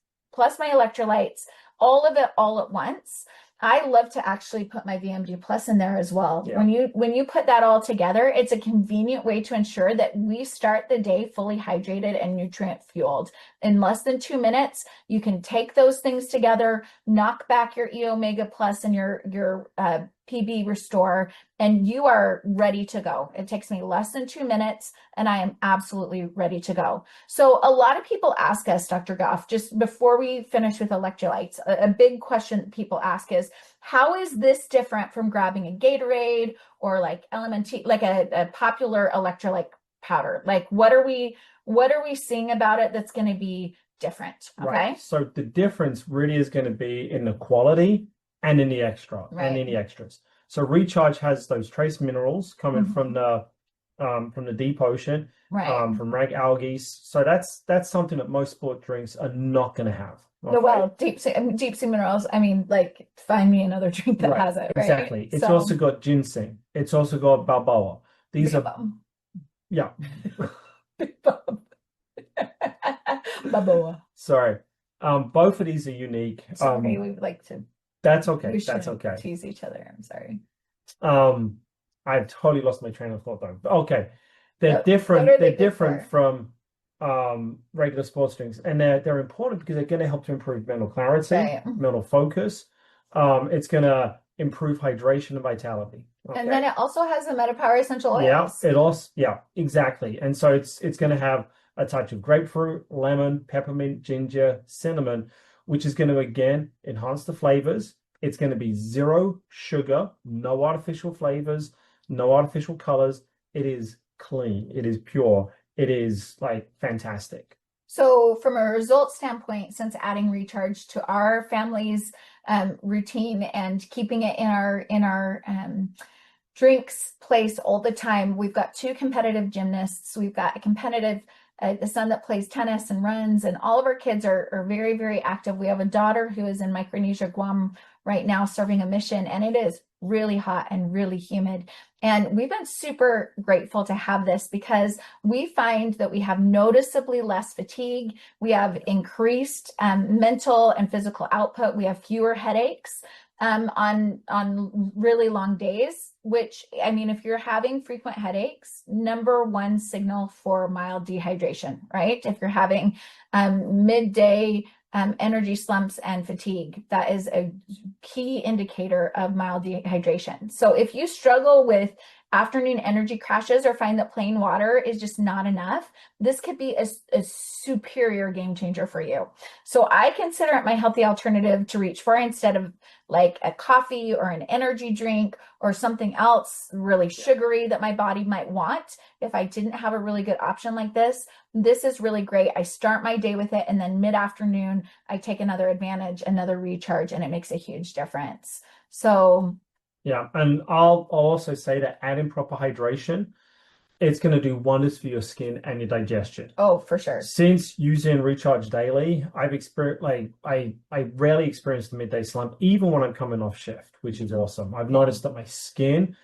my electrolytes, all of it all at once. I love to actually put my VMD Plus in there as well. Yeah. When you put that all together, it's a convenient way to ensure that we start the day fully hydrated and nutrient fueled. In less than 2 minutes, you can take those things together, knock back your E Omega Plus and your PB Restore, and you are ready to go. It takes me less than 2 minutes, and I am absolutely ready to go. So a lot of people ask us, Dr. Goff, just before we finish with electrolytes, a big question that people ask is, how is this different from grabbing a Gatorade or like LMNT, like a popular electrolyte powder? Like, what are we seeing about it that's going to be different? Okay. Right. So the difference really is going to be in the quality and in the extras. So Recharge has those trace minerals coming from the deep ocean, from rag algae. So that's something that most sport drinks are not going to have. Okay? Well, deep sea minerals. I mean, like, find me another drink that has it. Right? Exactly. It's also got ginseng. It's also got balboa. These are yeah. Balboa. Sorry. Both of these are unique. Sorry, we like to. That's okay. We That's okay. Tease each other. I'm sorry. I've totally lost my train of thought though. But okay, they're different. They're different from regular sports drinks, and they're important because they're going to help to improve mental clarity, mental focus. It's going to improve hydration and vitality. Okay? And then it also has the MetaPower essential oils. Yeah, exactly. And so it's going to have a touch of grapefruit, lemon, peppermint, ginger, cinnamon, which is going to, again, enhance the flavors. It's going to be 0 sugar, no artificial flavors, no artificial colors. It is clean. It is pure. It is, like, fantastic. So from a result standpoint, since adding Recharge to our family's routine and keeping it in our drinks place all the time, we've got 2 competitive gymnasts. We've got a competitive the son that plays tennis and runs, and all of our kids are very, very active. We have a daughter who is in Micronesia, Guam right now serving a mission, and it is really hot and really humid. And we've been super grateful to have this because we find that we have noticeably less fatigue. We have increased mental and physical output. We have fewer headaches on really long days, which, I mean, if you're having frequent headaches, number one signal for mild dehydration, right? If you're having midday energy slumps and fatigue, that is a key indicator of mild dehydration. So if you struggle with afternoon energy crashes or find that plain water is just not enough, this could be a superior game changer for you. So I consider it my healthy alternative to reach for instead of like a coffee or an energy drink or something else really sugary that my body might want. If I didn't have a really good option like this is really great. I start my day with it, and then mid-afternoon, I take another advantage, another recharge, and it makes a huge difference. So yeah, and I'll also say that adding proper hydration, it's going to do wonders for your skin and your digestion. oh, for sure. Since using Recharge Daily, I've experienced I rarely experience the midday slump, even when I'm coming off shift, which is awesome. I've noticed that my skin,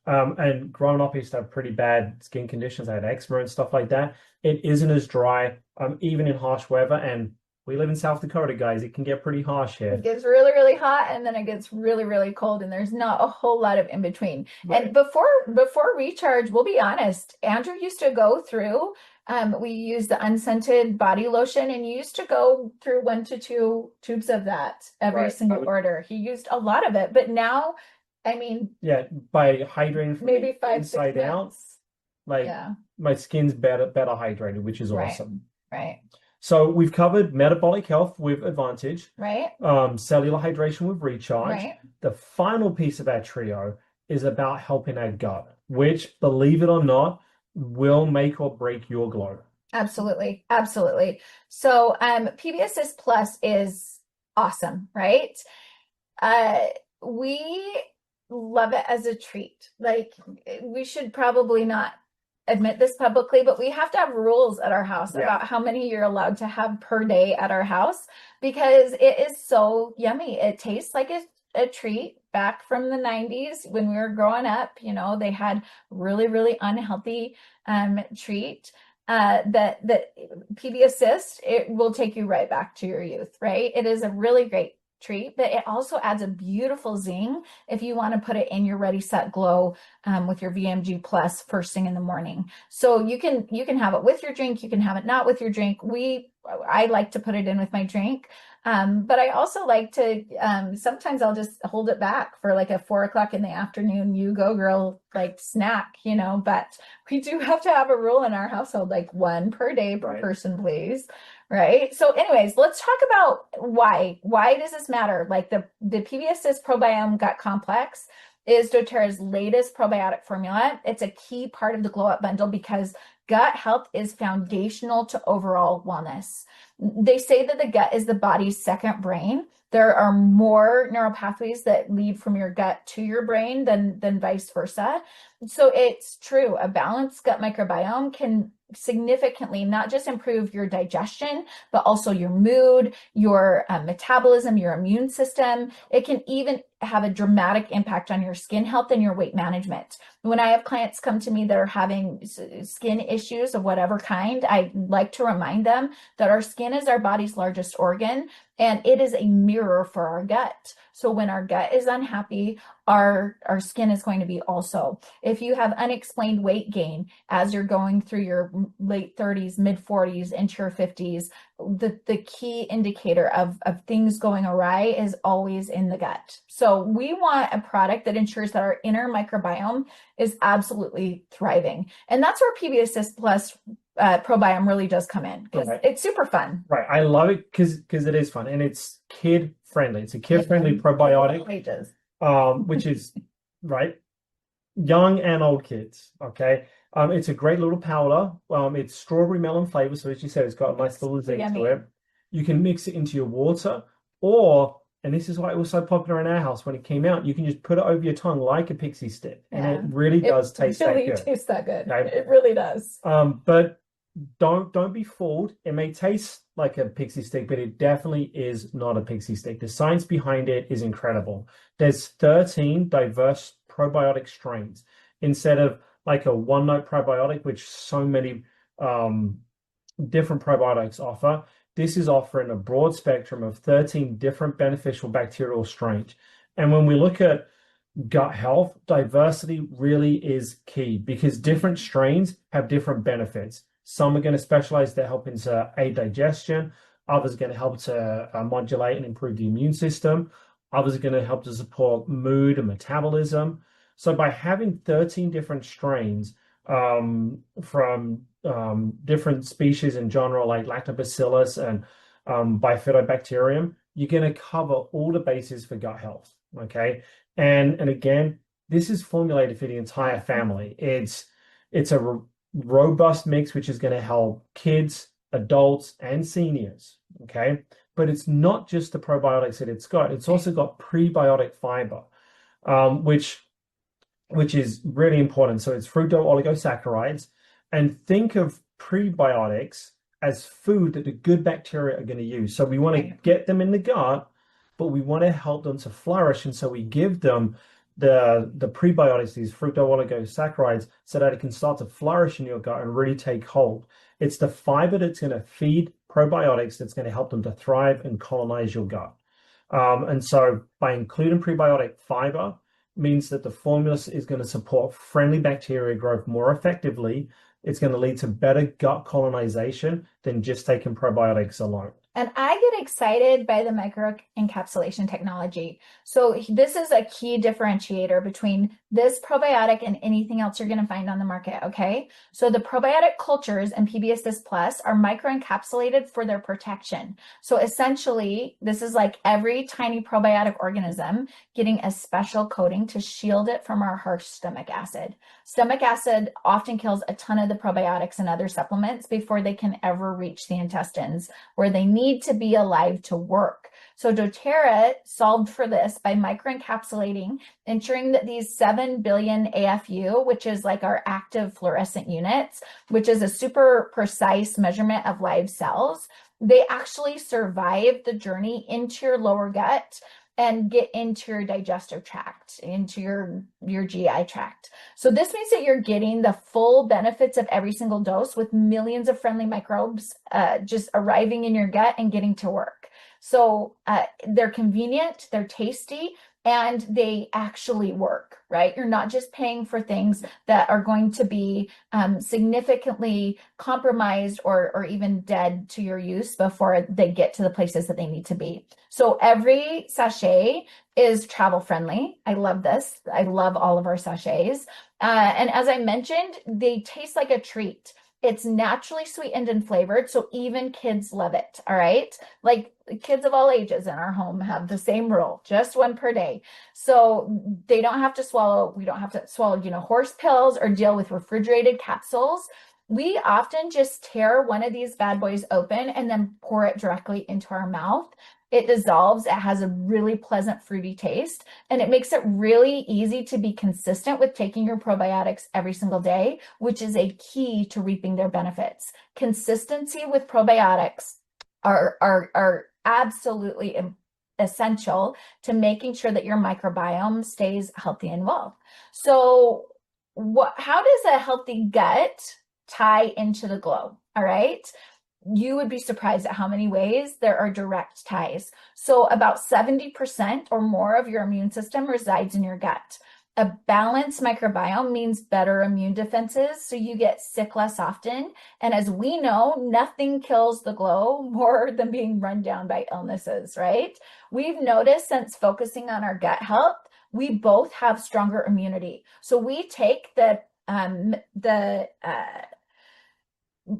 and growing up, I used to have pretty bad skin conditions. I had eczema and stuff like that. It isn't as dry, even in harsh weather. And we live in South Dakota, guys. It can get pretty harsh here. It gets really, really hot, and then it gets really, really cold, and there's not a whole lot of in between. Right. And before recharge, we'll be honest, Andrew used to go through, we use the unscented body lotion, and you used to go through 1 to 2 tubes of that every single order. He used a lot of it, but now, I mean, yeah, by hydrating from maybe 5, inside 6 out, months. like Yeah. my skin's better hydrated, which is Right. awesome. Right. So we've covered metabolic health with Advantage, Right. Cellular hydration with Recharge. Right. The final piece of our trio is about helping our gut, which, believe it or not, will make or break your glow. Absolutely. Absolutely. So PB Assist Plus is awesome, right? We love it as a treat. Like, we should probably not admit this publicly, but we have to have rules at our house about how many you're allowed to have per day at our house, because it is so yummy. It tastes like a treat. Back from the 90s when we were growing up, you know, they had really, really unhealthy treat. That PB Assist, it will take you right back to your youth, right? It is a really great treat, but it also adds a beautiful zing if you want to put it in your Ready Set Glow with your VMG Plus first thing in the morning. So you can have it with your drink, you can have it not with your drink. I like to put it in with my drink. But I also like to, sometimes I'll just hold it back for like a 4 o'clock in the afternoon, you go girl, like snack, you know, but we do have to have a rule in our household, like 1 per day per person, please. Right. So anyways, let's talk about why does this matter? Like the PB Assist Probiome Gut Complex is doTERRA's latest probiotic formula. It's a key part of the Glō Up bundle because gut health is foundational to overall wellness. They say that the gut is the body's second brain. There are more neural pathways that lead from your gut to your brain than vice versa. So it's true. A balanced gut microbiome can significantly not just improve your digestion, but also your mood, your metabolism, your immune system. It can even have a dramatic impact on your skin health and your weight management. When I have clients come to me that are having skin issues of whatever kind, I like to remind them that our skin is our body's largest organ, and it is a mirror for our gut. So when our gut is unhappy, our skin is going to be also. If you have unexplained weight gain as you're going through your late 30s, mid 40s, into your 50s, the key indicator of things going awry is always in the gut. So we want a product that ensures that our inner microbiome is absolutely thriving. And that's where PB Assist Plus Probiome really does come in, because it's super fun. Right. I love it because it is fun and it's kid friendly. It's a kid friendly probiotic, which is right. Young and old kids. Okay. It's a great little powder. It's strawberry melon flavor. So as you said, it's got a nice little zing to it. You can mix it into your water, or, and this is why it was so popular in our house when it came out, you can just put it over your tongue like a pixie stick, and it really does taste that good. It tastes that good. Okay? It really does. But don't be fooled. It may taste like a pixie stick, but it definitely is not a pixie stick. The science behind it is incredible. There's 13 diverse probiotic strains instead of like a one note probiotic, which so many um, different probiotics offer. This is offering a broad spectrum of 13 different beneficial bacterial strains. And when we look at gut health, diversity really is key because different strains have different benefits. Some are going to specialize to helping to aid digestion. Others are going to help to modulate and improve the immune system. Others are going to help to support mood and metabolism. So by having 13 different strains from different species in general, like lactobacillus and bifidobacterium, you're going to cover all the bases for gut health. Okay. And again, this is formulated for the entire family. It's a robust mix which is going to help kids, adults, and seniors. Okay, but it's not just the probiotics that it's got. It's also got prebiotic fiber, which is really important. So it's fructooligosaccharides, and think of prebiotics as food that the good bacteria are going to use. So we want to get them in the gut, but we want to help them to flourish. And so we give them the prebiotics, these fructooligosaccharides, so that it can start to flourish in your gut and really take hold. It's the fiber that's going to feed probiotics that's going to help them to thrive and colonize your gut. And so by including prebiotic fiber means that the formula is going to support friendly bacteria growth more effectively. It's going to lead to better gut colonization than just taking probiotics alone. And I get excited by the microencapsulation technology. So this is a key differentiator between this probiotic and anything else you're going to find on the market, okay? So the probiotic cultures and PB Plus are microencapsulated for their protection. So essentially, this is like every tiny probiotic organism getting a special coating to shield it from our harsh stomach acid. Stomach acid often kills a ton of the probiotics and other supplements before they can ever reach the intestines, where they need to be alive to work. So doTERRA solved for this by microencapsulating, ensuring that these 7 billion AFU, which is like our active fluorescent units, which is a super precise measurement of live cells, they actually survive the journey into your lower gut and get into your digestive tract, into your GI tract. So this means that you're getting the full benefits of every single dose with millions of friendly microbes just arriving in your gut and getting to work. So they're convenient, they're tasty, and they actually work, right? You're not just paying for things that are going to be significantly compromised or even dead to your use before they get to the places that they need to be. So every sachet is travel friendly. I love this. I love all of our sachets. And as I mentioned, they taste like a treat. It's naturally sweetened and flavored, so even kids love it, all right? Like kids of all ages in our home have the same rule, just one per day. So they don't have to swallow, we don't have to swallow, horse pills or deal with refrigerated capsules. We often just tear one of these bad boys open and then pour it directly into our mouth. It dissolves, it has a really pleasant fruity taste, and it makes it really easy to be consistent with taking your probiotics every single day, which is a key to reaping their benefits. Consistency with probiotics are absolutely essential to making sure that your microbiome stays healthy and well. So how does a healthy gut tie into the Glō? All right. You would be surprised at how many ways there are direct ties. So about 70% or more of your immune system resides in your gut. A balanced microbiome means better immune defenses, so you get sick less often. And as we know, nothing kills the Glō more than being run down by illnesses, right? We've noticed since focusing on our gut health, we both have stronger immunity. So we take the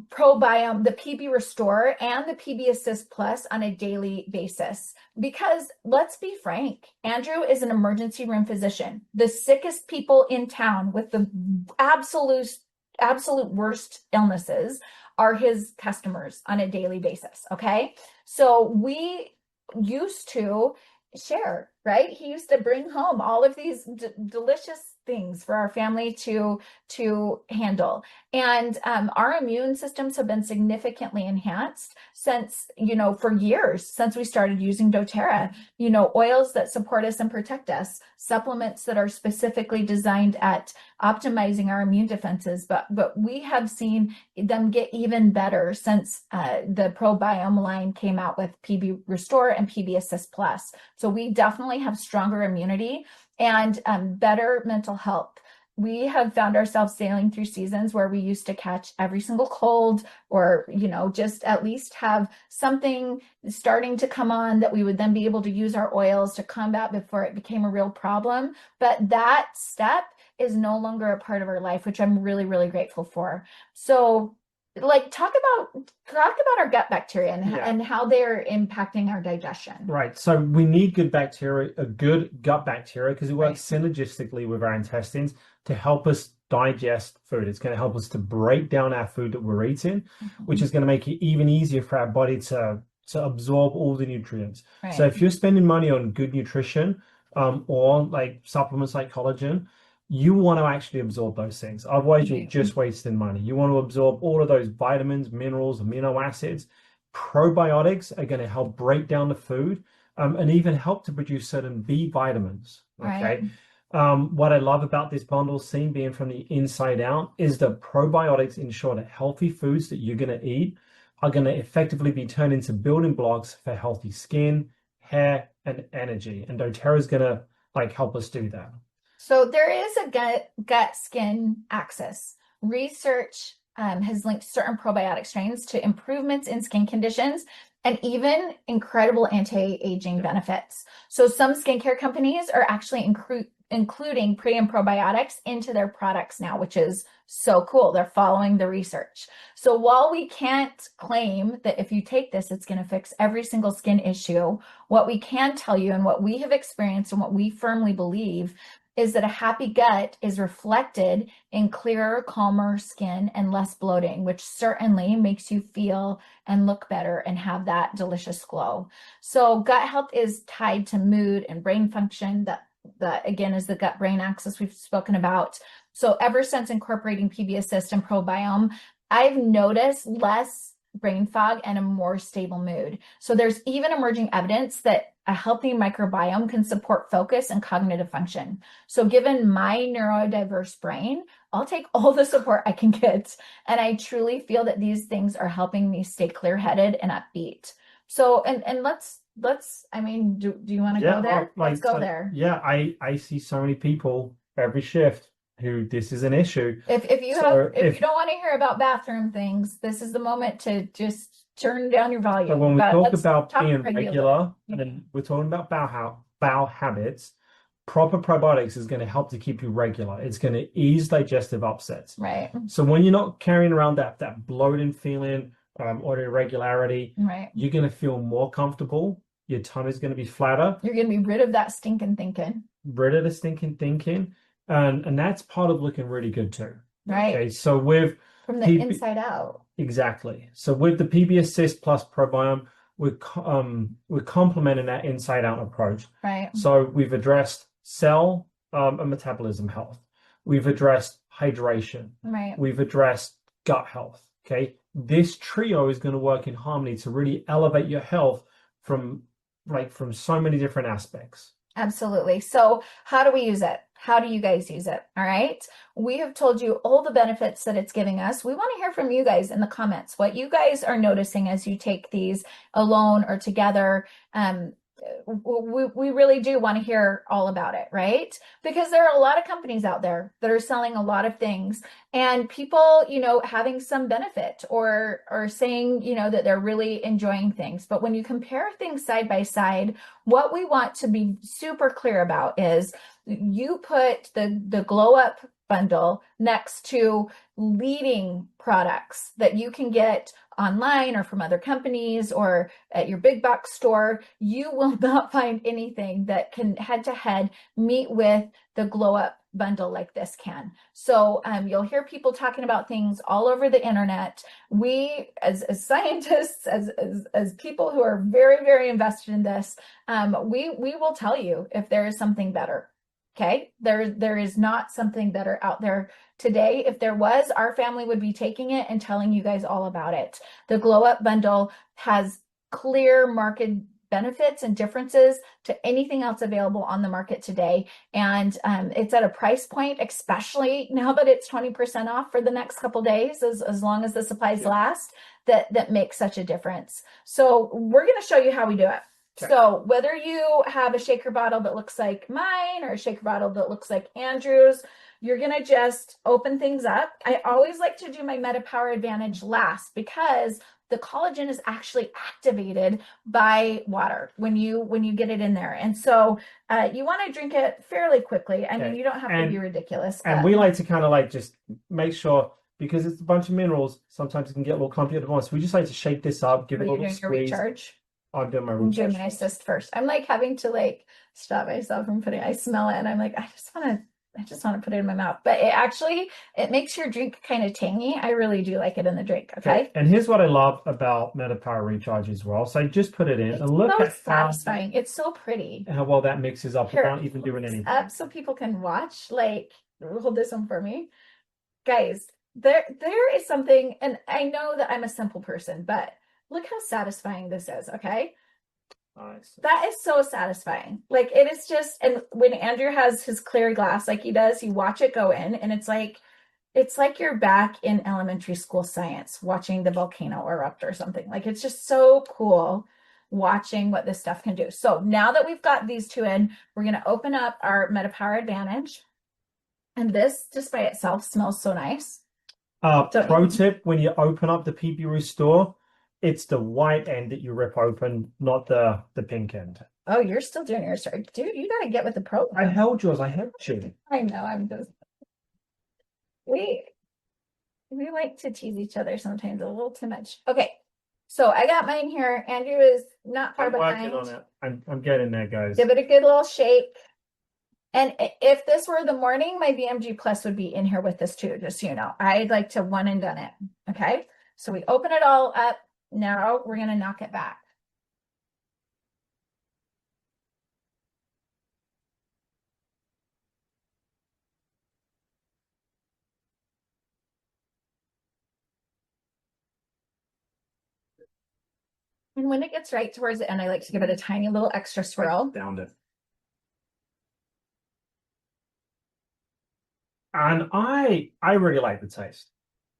probiome, the PB Restore and the PB Assist Plus on a daily basis. Because let's be frank, Andrew is an emergency room physician. The sickest people in town with the absolute worst illnesses are his customers on a daily basis, okay? So we used to share, right? He used to bring home all of these delicious things for our family to handle. And our immune systems have been significantly enhanced since, for years, since we started using doTERRA. Oils that support us and protect us, supplements that are specifically designed at optimizing our immune defenses, but we have seen them get even better since the ProBiome line came out with PB Restore and PB Assist Plus. So we definitely have stronger immunity and better mental health. We have found ourselves sailing through seasons where we used to catch every single cold, or just at least have something starting to come on that we would then be able to use our oils to combat before it became a real problem. But that step is no longer a part of our life, which I'm really, really grateful for. So talk about our gut bacteria and how they're impacting our digestion. Right. So we need good bacteria, a good gut bacteria, because it works synergistically with our intestines to help us digest food. It's going to help us to break down our food that we're eating, which is going to make it even easier for our body to absorb all the nutrients. So if you're spending money on good nutrition, or like supplements like collagen, you want to actually absorb those things. Otherwise, you're just wasting money. You want to absorb all of those vitamins, minerals, amino acids. Probiotics are going to help break down the food, and even help to produce certain B vitamins. Okay. What I love about this bundle, seeing being from the inside out, is that probiotics ensure that healthy foods that you're going to eat are going to effectively be turned into building blocks for healthy skin, hair, and energy. And doTERRA is going to help us do that. So there is a gut-skin axis. Research has linked certain probiotic strains to improvements in skin conditions and even incredible anti-aging benefits. So some skincare companies are actually including pre and probiotics into their products now, which is so cool. They're following the research. So while we can't claim that if you take this, it's going to fix every single skin issue, what we can tell you and what we have experienced and what we firmly believe is that a happy gut is reflected in clearer, calmer skin and less bloating, which certainly makes you feel and look better and have that delicious glow. So gut health is tied to mood and brain function. That again is the gut-brain axis we've spoken about. So ever since incorporating PB Assist and ProBiome, I've noticed less brain fog and a more stable mood. So there's even emerging evidence that a healthy microbiome can support focus and cognitive function. So given my neurodiverse brain, I'll take all the support I can get. And I truly feel that these things are helping me stay clear-headed and upbeat. So, and let's, I mean, do you want to go there? Let's go there. Yeah, I see so many people every shift who this is an issue. If you don't want to hear about bathroom things, this is the moment to just turn down your volume. So when we talk about being regular, and we're talking about bowel habits, proper probiotics is going to help to keep you regular. It's going to ease digestive upsets. Right. So when you're not carrying around that bloating feeling, or irregularity, you're going to feel more comfortable. Your tongue is going to be flatter. You're going to be rid of that stinking thinking. Rid of the stinking thinking. And that's part of looking really good too. Right. Okay. So from the inside out. Exactly. So with the PB Assist plus ProBiome, we're complementing that inside out approach. Right. So we've addressed cell and metabolism health. We've addressed hydration. Right. We've addressed gut health. Okay. This trio is going to work in harmony to really elevate your health from so many different aspects. Absolutely. So how do we use it? How do you guys use it? All right. We have told you all the benefits that it's giving us. We want to hear from you guys in the comments, what you guys are noticing as you take these alone or together. We really do want to hear all about it, right? Because there are a lot of companies out there that are selling a lot of things, and people, having some benefit or saying, that they're really enjoying things. But when you compare things side by side, what we want to be super clear about is you put the Glō Up bundle next to leading products that you can get online or from other companies or at your big box store. You will not find anything that can head to head meet with the Glō Up bundle like this can. So you'll hear people talking about things all over the internet. We as scientists, as people who are very, very invested in this, we will tell you if there is something better. Okay, there is not something better out there today. If there was, our family would be taking it and telling you guys all about it. The Glō Up bundle has clear market benefits and differences to anything else available on the market today. And it's at a price point, especially now that it's 20% off for the next couple days, as long as the supplies last, that makes such a difference. So we're going to show you how we do it. Okay. So whether you have a shaker bottle that looks like mine or a shaker bottle that looks like Andrew's, you're going to just open things up. I always like to do my MetaPower Advantage last because the collagen is actually activated by water when you get it in there. And so you want to drink it fairly quickly. I mean, you don't have to be ridiculous. And we like to kind of like just make sure, because it's a bunch of minerals, sometimes it can get a little clumpy at once. We just like to shake this up, give it a little squeeze. Recharge? I'm doing my recharge. I'm doing my first. assist first. I'm like having to like stop myself from I smell it and I'm like, I just want to put it in my mouth. But it makes your drink kind of tangy. I really do like it in the drink. Okay. And here's what I love about MetaPower Recharge as well. So I just put it in and look so at satisfying. It's so pretty. How well that mixes up without even doing anything. Up so people can watch. Like, hold this one for me. Guys, there is something, and I know that I'm a simple person, but look how satisfying this is, okay? Nice. That is so satisfying. Like, it is just, and when Andrew has his clear glass like he does, you watch it go in, and it's like you're back in elementary school science watching the volcano erupt or something. Like, it's just so cool watching what this stuff can do. So now that we've got these two in, we're going to open up our MetaPower Advantage. And this just by itself smells so nice. Pro tip, when you open up the PB Restore, it's the white end that you rip open, not the pink end. Oh, you're still doing yours, sorry. Dude, you gotta get with the pro. I held yours. I held you. I know. I'm just. We like to tease each other sometimes a little too much. Okay, so I got mine here. Andrew is not far behind. I'm working on it. I'm getting there, guys. Give it a good little shake. And if this were the morning, my BMG Plus would be in here with this too, just so you know. I'd like to one and done it. Okay, so we open it all up. Now we're going to knock it back. And when it gets right towards the end, I like to give it a tiny little extra swirl. Downed it. And I really like the taste.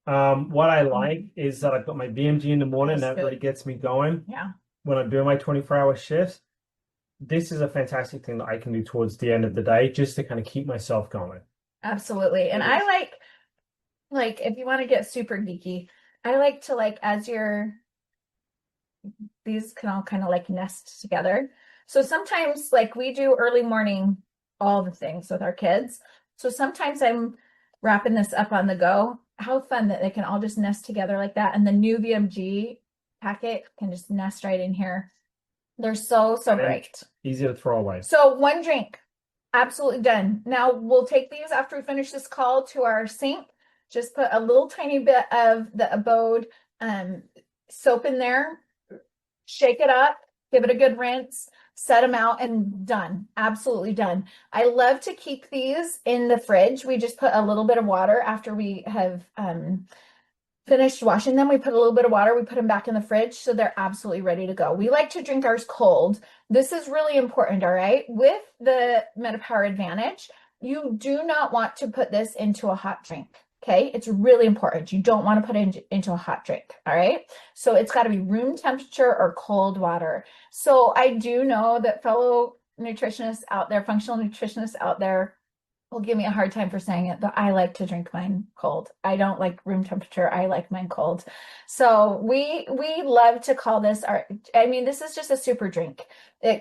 What I like is that I've got my BMG in the morning. That really gets me going. Yeah. When I'm doing my 24-hour shifts, this is a fantastic thing that I can do towards the end of the day just to kind of keep myself going. Absolutely. And I like if you want to get super geeky, I like to as these can all kind of like nest together. So sometimes we do early morning, all the things with our kids. So sometimes I'm wrapping this up on the go. How fun that they can all just nest together like that. And the new VMG packet can just nest right in here. They're so great. Easy to throw away. So one drink, absolutely done. Now we'll take these after we finish this call to our sink. Just put a little tiny bit of the Abode soap in there. Shake it up. Give it a good rinse. Set them out and done. Absolutely done. I love to keep these in the fridge. We just put a little bit of water after we have finished washing them. We put a little bit of water. We put them back in the fridge so they're absolutely ready to go. We like to drink ours cold. This is really important, all right? With the MetaPower Advantage, you do not want to put this into a hot drink. Okay, it's really important. You don't want to put it into a hot drink, all right? So it's got to be room temperature or cold water. So I do know that fellow nutritionists out there, functional nutritionists out there, will give me a hard time for saying it, but I like to drink mine cold. I don't like room temperature. I like mine cold. So we love to call this this is just a super drink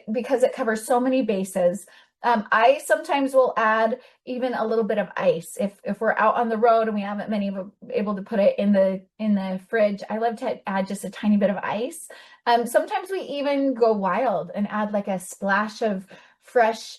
because it covers so many bases. I sometimes will add even a little bit of ice if we're out on the road and we haven't been able to put it in the fridge. I love to add just a tiny bit of ice. Sometimes we even go wild and add like a splash of fresh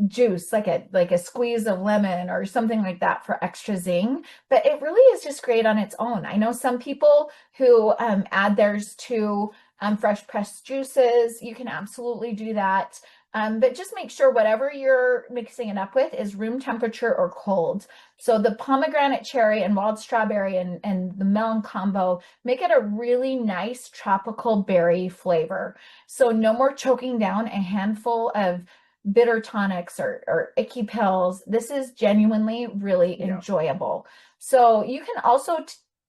juice, like a squeeze of lemon or something like that for extra zing. But it really is just great on its own. I know some people who add theirs to fresh pressed juices. You can absolutely do that. But just make sure whatever you're mixing it up with is room temperature or cold. So the pomegranate cherry and wild strawberry and the melon combo make it a really nice tropical berry flavor. So no more choking down a handful of bitter tonics or icky pills. This is genuinely really enjoyable. So you can also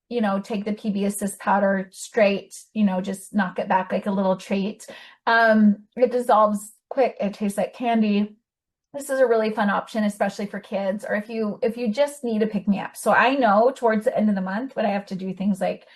take the PB Assist powder straight, just knock it back like a little treat. It dissolves quick. It tastes like candy. This is a really fun option, especially for kids, or if you just need a pick me up. So I know towards the end of the month when I have to do things like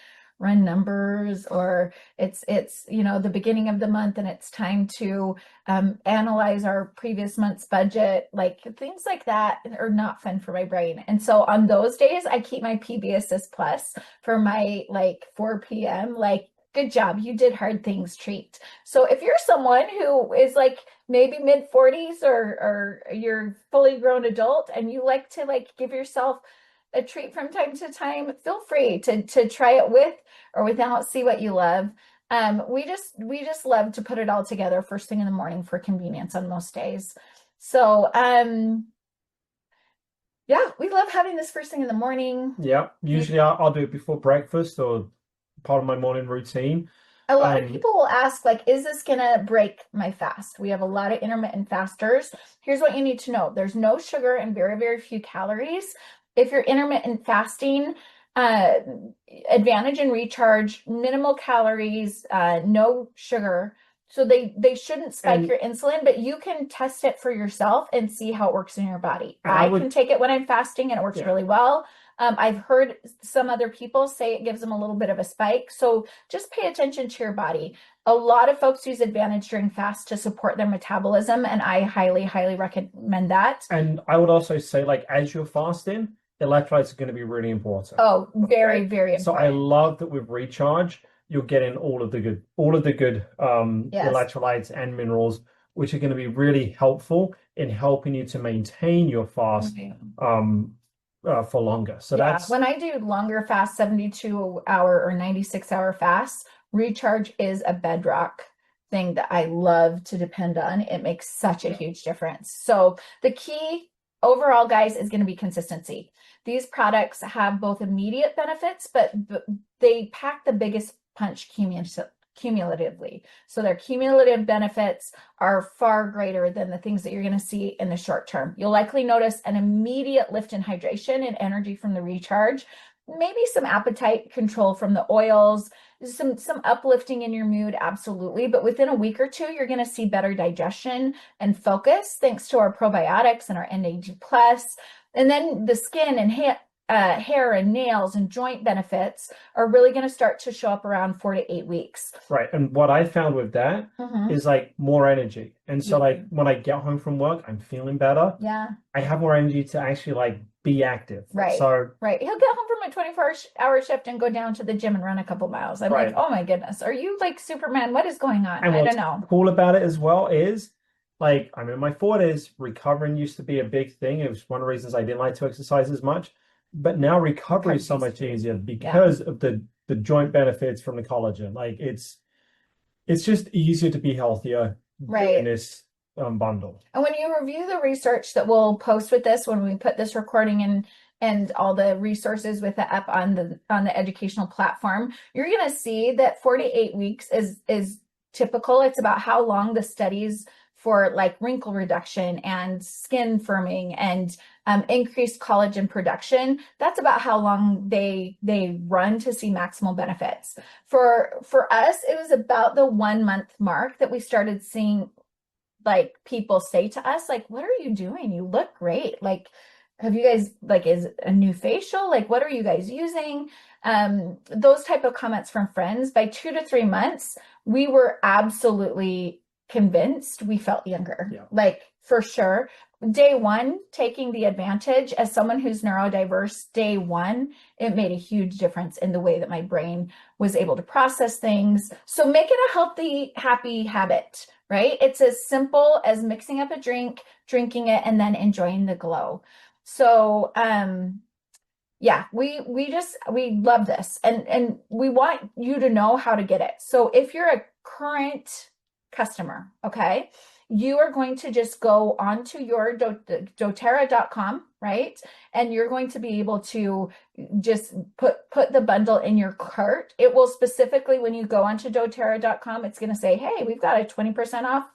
run numbers, or it's the beginning of the month and it's time to analyze our previous month's budget, like things like that are not fun for my brain. And so on those days, I keep my PB Assist Plus for my like 4 p.m. like, good job, you did hard things treat. So if you're someone who is like maybe mid 40s or you're fully grown adult and you like to like give yourself a treat from time to time, feel free to try it with or without, see what you love. We just love to put it all together first thing in the morning for convenience on most days. So yeah, we love having this first thing in the morning. Yeah, usually I'll do it before breakfast or part of my morning routine. A lot of people will ask, like, is this gonna break my fast? We have a lot of intermittent fasters. Here's what you need to know. There's no sugar and very, very few calories. If you're intermittent fasting, advantage and recharge, minimal calories, no sugar. So they shouldn't spike your insulin, but you can test it for yourself and see how it works in your body. I can take it when I'm fasting and it works really well. I've heard some other people say it gives them a little bit of a spike. So just pay attention to your body. A lot of folks use Advantage during fast to support their metabolism, and I highly, highly recommend that. And I would also say, like, as you're fasting, electrolytes are going to be really important. Oh, very, very important. So I love that with Recharge, you're getting all of the good electrolytes and minerals, which are going to be really helpful in helping you to maintain your fast for longer. So that's when I do longer fast, 72-hour or 96-hour fasts, Recharge is a bedrock thing that I love to depend on. It makes such a huge difference. So the key overall, guys, is going to be consistency. These products have both immediate benefits, but they pack the biggest punch cumulatively. So their cumulative benefits are far greater than the things that you're going to see in the short term. You'll likely notice an immediate lift in hydration and energy from the Recharge, maybe some appetite control from the oils, some uplifting in your mood, absolutely. But within a week or two, you're going to see better digestion and focus thanks to our probiotics and our NAD+. And then the skin and hair and nails and joint benefits are really going to start to show up around 4 to 8 weeks. Right. And what I found with that is like more energy. And so like when I get home from work, I'm feeling better. Yeah. I have more energy to actually like be active. Right. So right. He'll get home from a 24-hour shift and go down to the gym and run a couple miles. I'm like, oh my goodness, are you like Superman? What is going on? And I don't know. Cool about it as well is like I'm in my 40s. Recovering used to be a big thing. It was one of the reasons I didn't like to exercise as much. But now recovery is so much easier because of the the benefits from the collagen. Like it's just easier to be healthier in this bundle. And when you review the research that we'll post with this, when we put this recording in and all the resources with it up on the educational platform, you're going to see that 4 to 8 weeks is typical. It's about how long the studies for like wrinkle reduction and skin firming and increased collagen production. That's about how long they run to see maximal benefits. For us, it was about the 1 month mark that we started seeing like people say to us, like, what are you doing? You look great. Like, have you guys, like, is it a new facial? Like, what are you guys using? Those type of comments from friends. By 2 to 3 months, we were absolutely convinced we felt younger. Like, for sure. Day one, taking the advantage as someone who's neurodiverse, day one, it made a huge difference in the way that my brain was able to process things. So make it a healthy, happy habit, right? It's as simple as mixing up a drink, drinking it, and then enjoying the glow. So, yeah, we love this, and we want you to know how to get it. So if you're a current customer, okay, you are going to just go onto your doTERRA.com, right? And you're going to be able to just put the bundle in your cart. It will specifically, when you go onto doTERRA.com, it's going to say, hey, we've got a 20% off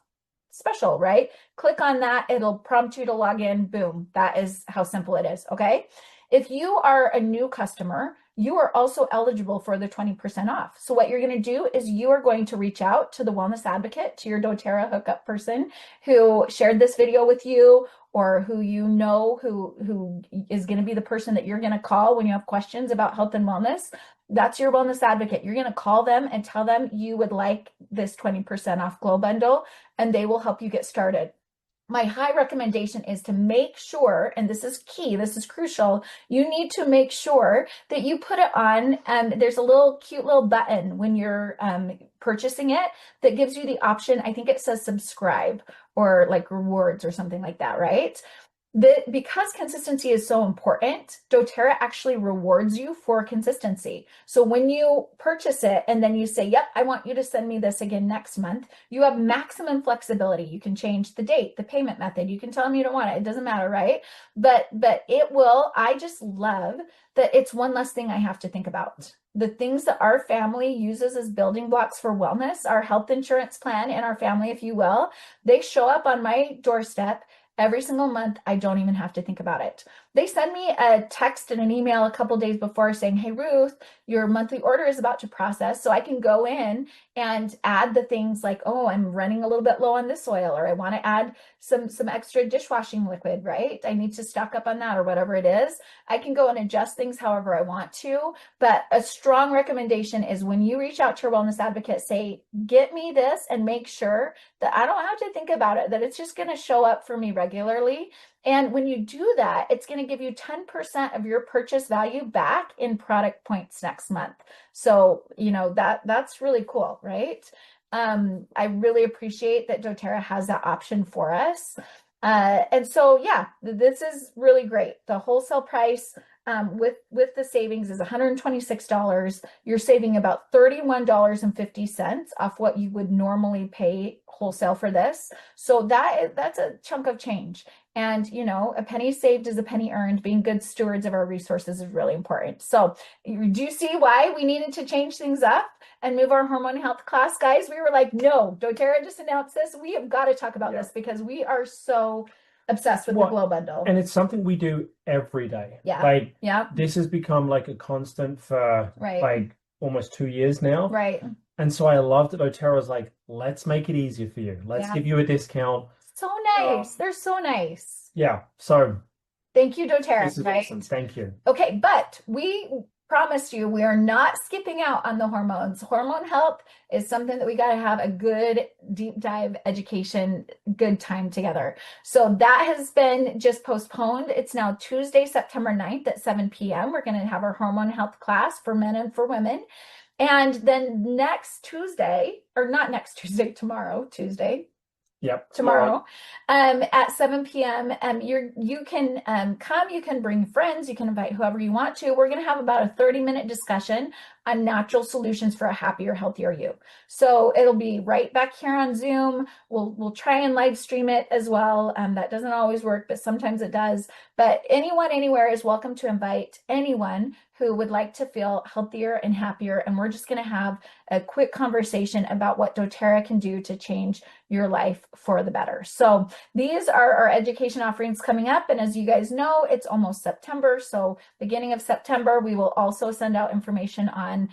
special, right? Click on that. It'll prompt you to log in. Boom. That is how simple it is. Okay. If you are a new customer, you are also eligible for the 20% off. So what you're going to do is you are going to reach out to the wellness advocate, to your doTERRA hookup person who shared this video with you, or who you know who is going to be the person that you're going to call when you have questions about health and wellness. That's your wellness advocate. You're going to call them and tell them you would like this 20% off Glō bundle, and they will help you get started. My high recommendation is to make sure, and this is key, this is crucial, you need to make sure that you put it on, there's a little cute little button when you're purchasing it that gives you the option, I think it says subscribe or like rewards or something like that, right? Because consistency is so important, doTERRA actually rewards you for consistency. So when you purchase it and then you say, yep, I want you to send me this again next month, you have maximum flexibility. You can change the date, the payment method. You can tell them you don't want it. It doesn't matter, right? But it will. I just love that it's one less thing I have to think about. The things that our family uses as building blocks for wellness, our health insurance plan in our family, if you will, they show up on my doorstep every single month. I don't even have to think about it. They send me a text and an email a couple days before saying, hey, Ruth, your monthly order is about to process. So I can go in and add the things like, oh, I'm running a little bit low on this oil, or I want to add some extra dishwashing liquid, right? I need to stock up on that, or whatever it is. I can go and adjust things however I want to. But a strong recommendation is when you reach out to your wellness advocate, say, get me this, and make sure that I don't have to think about it, that it's just going to show up for me regularly. And when you do that, it's going to give you 10% of your purchase value back in product points next month. So, you know, that's really cool, right? I really appreciate that doTERRA has that option for us. And so, yeah, this is really great. The wholesale price with the savings is $126. You're saving about $31.50 off what you would normally pay wholesale for this. So that's a chunk of change. And, you know, a penny saved is a penny earned. Being good stewards of our resources is really important. So do you see why we needed to change things up and move our hormone health class, guys? We were like, no, doTERRA just announced this. We have got to talk about this because we are so obsessed with the Glō bundle. And it's something we do every day. Yeah. Like, yeah. This has become like a constant for like almost 2 years now. Right. And so I love that doTERRA was like, let's make it easier for you. Let's give you a discount. So nice. They're so nice. Yeah. So thank you, doTERRA. This is awesome. Thank you. Okay, but we promised you we are not skipping out on the hormones. Hormone health is something that we got to have a good deep dive education, good time together. So that has been just postponed. It's now Tuesday, September 9th at 7 p.m. We're going to have our hormone health class for men and for women. And then next Tuesday, or not next Tuesday, tomorrow, Tuesday. Yep. Tomorrow, at 7 p.m. You can come, you can bring friends, you can invite whoever you want to. We're going to have about a 30-minute discussion on natural solutions for a happier, healthier you. So it'll be right back here on Zoom. We'll try and live stream it as well. That doesn't always work, but sometimes it does. But anyone, anywhere is welcome to invite anyone who would like to feel healthier and happier. And we're just going to have a quick conversation about what doTERRA can do to change your life for the better. So these are our education offerings coming up. And as you guys know, it's almost September. So beginning of September, we will also send out information on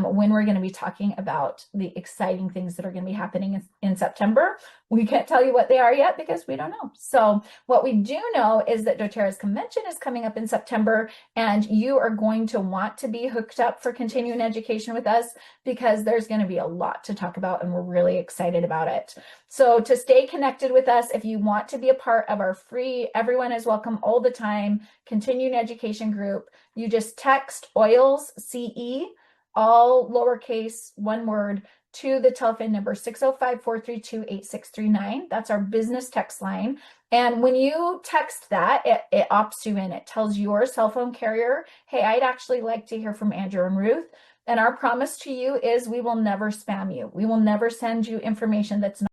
when we're going to be talking about the exciting things that are going to be happening in September. We can't tell you what they are yet because we don't know. So what we do know is that doTERRA's convention is coming up in September, and you are going to want to be hooked up for continuing education with us because there's going to be a lot to talk about, and we're really excited about it. So to stay connected with us, if you want to be a part of our free, everyone is welcome all the time, continuing education group, you just text OILS CE, all lowercase, one word, to the telephone number 605-432-8639. That's our business text line. And when you text that, it opts you in. It tells your cell phone carrier, hey, I'd actually like to hear from Andrew and Ruth. And our promise to you is we will never spam you. We will never send you information that's not